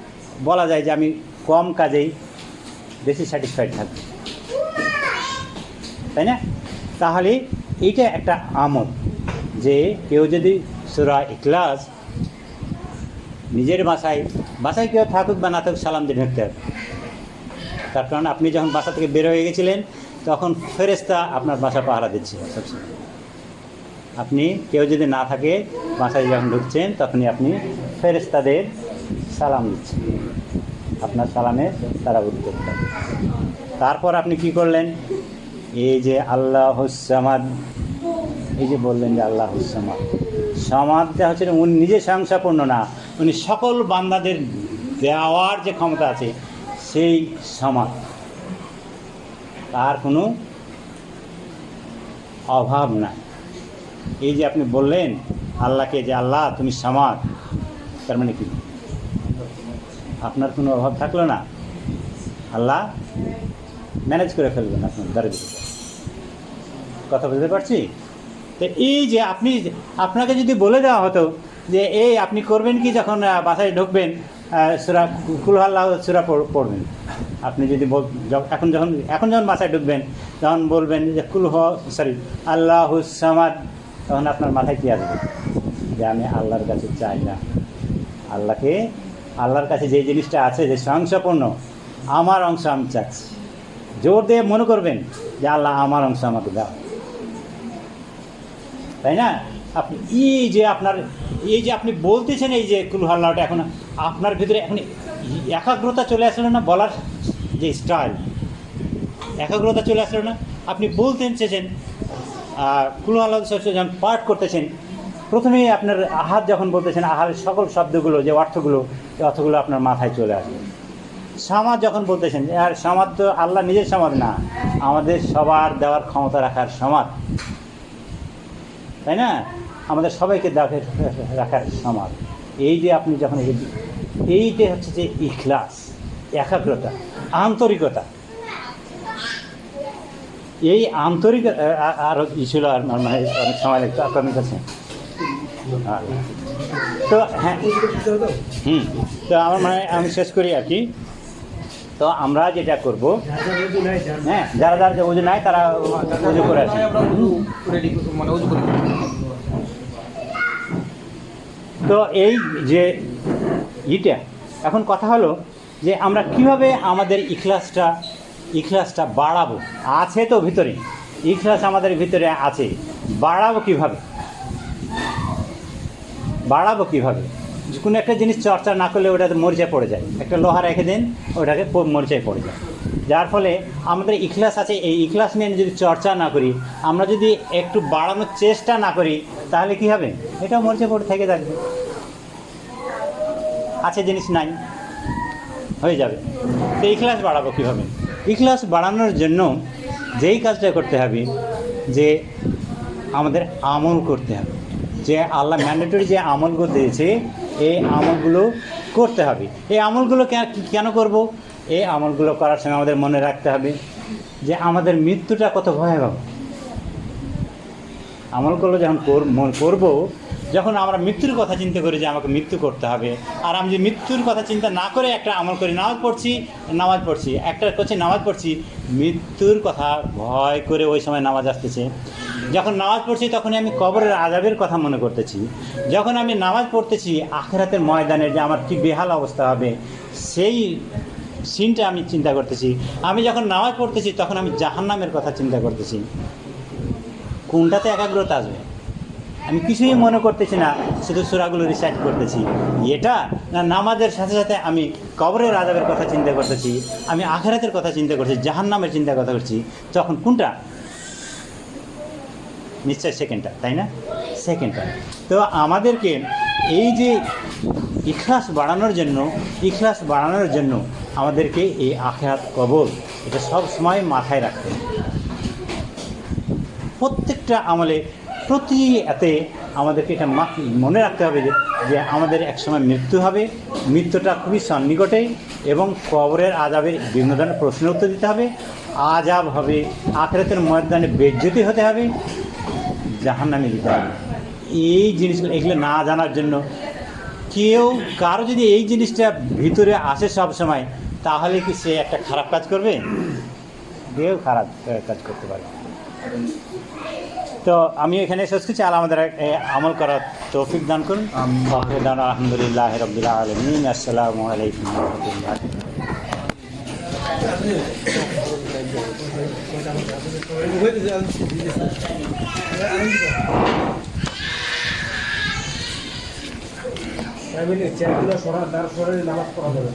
বলা যায় যে আমি কম কাজেই বেশি স্যাটিসফাইড থাকব, তাই তাই না? তাহলে এইটা একটা আমল যে কেউ যদি সূরা ইখলাস নিজের বাসায় কেউ থাকুক বা না থাকুক সালাম দিয়ে ঢুকতে হবে। তার কারণ আপনি যখন বাসা থেকে বের হয়ে গেছিলেন তখন ফেরেশতা আপনার বাসা পাহারা দিচ্ছে সবসময়। আপনি কেউ যদি না থাকে বাসায় যখন ঢুকছেন তখনই আপনি ফেরেশতাদের সালাম দিচ্ছেন, আপনার সালামে তারা উত্তর দেয়। তারপর আপনি কি করলেন? এই যে আল্লাহুস সামাদ, এই যে বললেন যে আল্লাহুস সামাদ, সমাদটা হচ্ছে উনি নিজে সংসাপূর্ণ না, উনি সকল বান্দাদের দেওয়ার যে ক্ষমতা আছে সেই সমাদ, তার কোনো অভাব নাই। এই যে আপনি বললেন আল্লাহকে যে আল্লাহ তুমি সমাদ, তার মানে কি আপনার কোনো অভাব থাকলো না, আল্লাহ ম্যানেজ করে ফেলবেন আপনার দরজা। কথা বুঝতে পারছি? তো এই যে আপনাকে যদি বলে দেওয়া হতো যে এই আপনি করবেন কি যখন বাসায় ঢুকবেন সূরা কুল আল্লাহু সূরা পড়বেন, আপনি যদি এখন যখন বাসায় ঢুকবেন তখন বলবেন যে আল্লাহুস সামাদ, তখন আপনার মাথায় কী আসবে? যে আমি আল্লাহর কাছে চাই না, আল্লাহর কাছে যে জিনিসটা আছে যে সংসাপূর্ণ, আমার অংশ আমি চাচ্ছি। জোর দিয়ে মনে করবেন যে আল্লাহ আমার অংশ আমাকে দাও, তাই না? আপনি এই যে আপনি বলতেছেন এই যে কুল আল্লাহটা, এখন আপনার ভিতরে এখন একাগ্রতা চলে আসলো না? বলার যে স্টাইল, একাগ্রতা চলে আসলো না? আপনি বলতেন চেয়েছেন কুল আল্লাহ যখন পাঠ করতেছেন, প্রথমেই আপনার আহাদ যখন বলতেছেন, আহারের সকল শব্দগুলো যে অর্থগুলো, এই অর্থগুলো আপনার মাথায় চলে আসবে। সমাজ যখন বলতেছেন, আর সমাজ তো আল্লাহ নিজের সমাজ না, আমাদের সবার দেওয়ার ক্ষমতা রাখার সমাজ, তাই না? আমাদের সবাইকে রাখার সমাজ। এই যে আপনি যখন এইটা হচ্ছে যে ইখলাস, একাগ্রতা, আন্তরিকতা। এই আন্তরিকতা আরও ছিল, আর মানে অনেক সময় লাগতো আপনার কাছে। তো হ্যাঁ, তো আমার মানে আমি শেষ করি আর কি। তো আমরা যেটা করব, হ্যাঁ, যারা যে উজু নাই তারা উজু করে আসে। তো এই যে এখন কথা হলো যে আমরা কিভাবে আমাদের ইখলাসটা বাড়াবো। আছে তো ভিতরে, ইখলাস আমাদের ভিতরে আছে, বাড়াবো কিভাবে? কোনো একটা জিনিস চর্চা না করলে ওটাতে মরিচায় পড়ে যায়। একটা লোহা রেখে দিন, ওটাকে মরিচায় পড়ে যায়। যার ফলে আমাদের ইখলাস আছে, এই ইখলাস নিয়ে যদি চর্চা না করি, আমরা যদি একটু বাড়ানোর চেষ্টা না করি, তাহলে কি হবে? এটাও মরিচায় পড়ে থেকে থাকবে। আছে জিনিস নাই, হয়ে যাবে। তো ইখলাস বাড়াবো কীভাবে? ইখলাস বাড়ানোর জন্য যেই কাজটা করতে হবে, যে আমাদের আমল করতে হবে, যে আল্লাহ ম্যান্ডেটরি যে আমলগুলো দিয়েছে এই আমলগুলো করতে হবে। এই আমলগুলো কেন করব? এই আমলগুলো করার সময় আমাদের মনে রাখতে হবে যে আমাদের মৃত্যুটা কত ভয়াবহ। আমলগুলো যখন করব, যখন আমরা মৃত্যুর কথা চিন্তা করি যে আমাকে মৃত্যু করতে হবে, আর আমি যে মৃত্যুর কথা চিন্তা না করে একটা আমল করি, নামাজ পড়ছি, একটা করছি নামাজ পড়ছি, মৃত্যুর কথা ভয় করে ওই সময় নামাজ আসতেছে। যখন নামাজ পড়ছি তখনই আমি কবরের আযাবের কথা মনে করতেছি। যখন আমি নামাজ পড়তেছি আখিরাতের ময়দানে যে আমার কী বেহাল অবস্থা হবে, সেই সিনটা আমি চিন্তা করতেছি। আমি যখন নামাজ পড়তেছি তখন আমি জাহান্নামের কথা চিন্তা করতেছি। কোনটাতে একাগ্রতা আসবে? আমি কিছুই মনে করতেছি না, শুধু সূরাগুলো রিসাইট করতেছি। এটা না নামাজের সাথে সাথে আমি কবরের আযাবের কথা চিন্তা করতেছি, আমি আখিরাতের কথা চিন্তা করছি, জাহান্নামের চিন্তা কথা করছি। তখন কোনটা? নিশ্চয় সেকেন্ডটা, তাই না? সেকেন্ডটা। তো আমাদেরকে এই যে ইখলাস বাড়ানোর জন্য আমাদেরকে এই আখিরাত কবর এটা সব সময় মাথায় রাখতে হবে। প্রত্যেকটা আমলে এতে আমাদেরকে এটা মনে রাখতে হবে যে আমাদের একসময় মৃত্যু হবে, মৃত্যুটা খুবই সন্নিকটে, এবং কবরের আযাবের বিভিন্ন ধরনের প্রশ্নের উত্তর দিতে হবে, আযাব হবে, আখিরাতের ময়দানে বেজ্জতি হতে হবে, জাহান্নামে দিতে হবে। এই জিনিসগুলো এগুলো না জানার জন্য কারো যদি এই জিনিসটা ভিতরে আসে সব সময়, তাহলে কি সে একটা খারাপ কাজ করবে? কেউ খারাপ কাজ করতে পারে। তো আমি এখানে শেষ করছি, আর আমাদের আমল করার তৌফিক দান করুন। আলহামদুলিল্লাহ রাব্বিল আলামিন। আসসালামু আলাইকুম ওয়া রাহমাতুল্লাহ। চেয়ারগুলো সরা দাঁড় সরে নামাজ পড়া যাবে।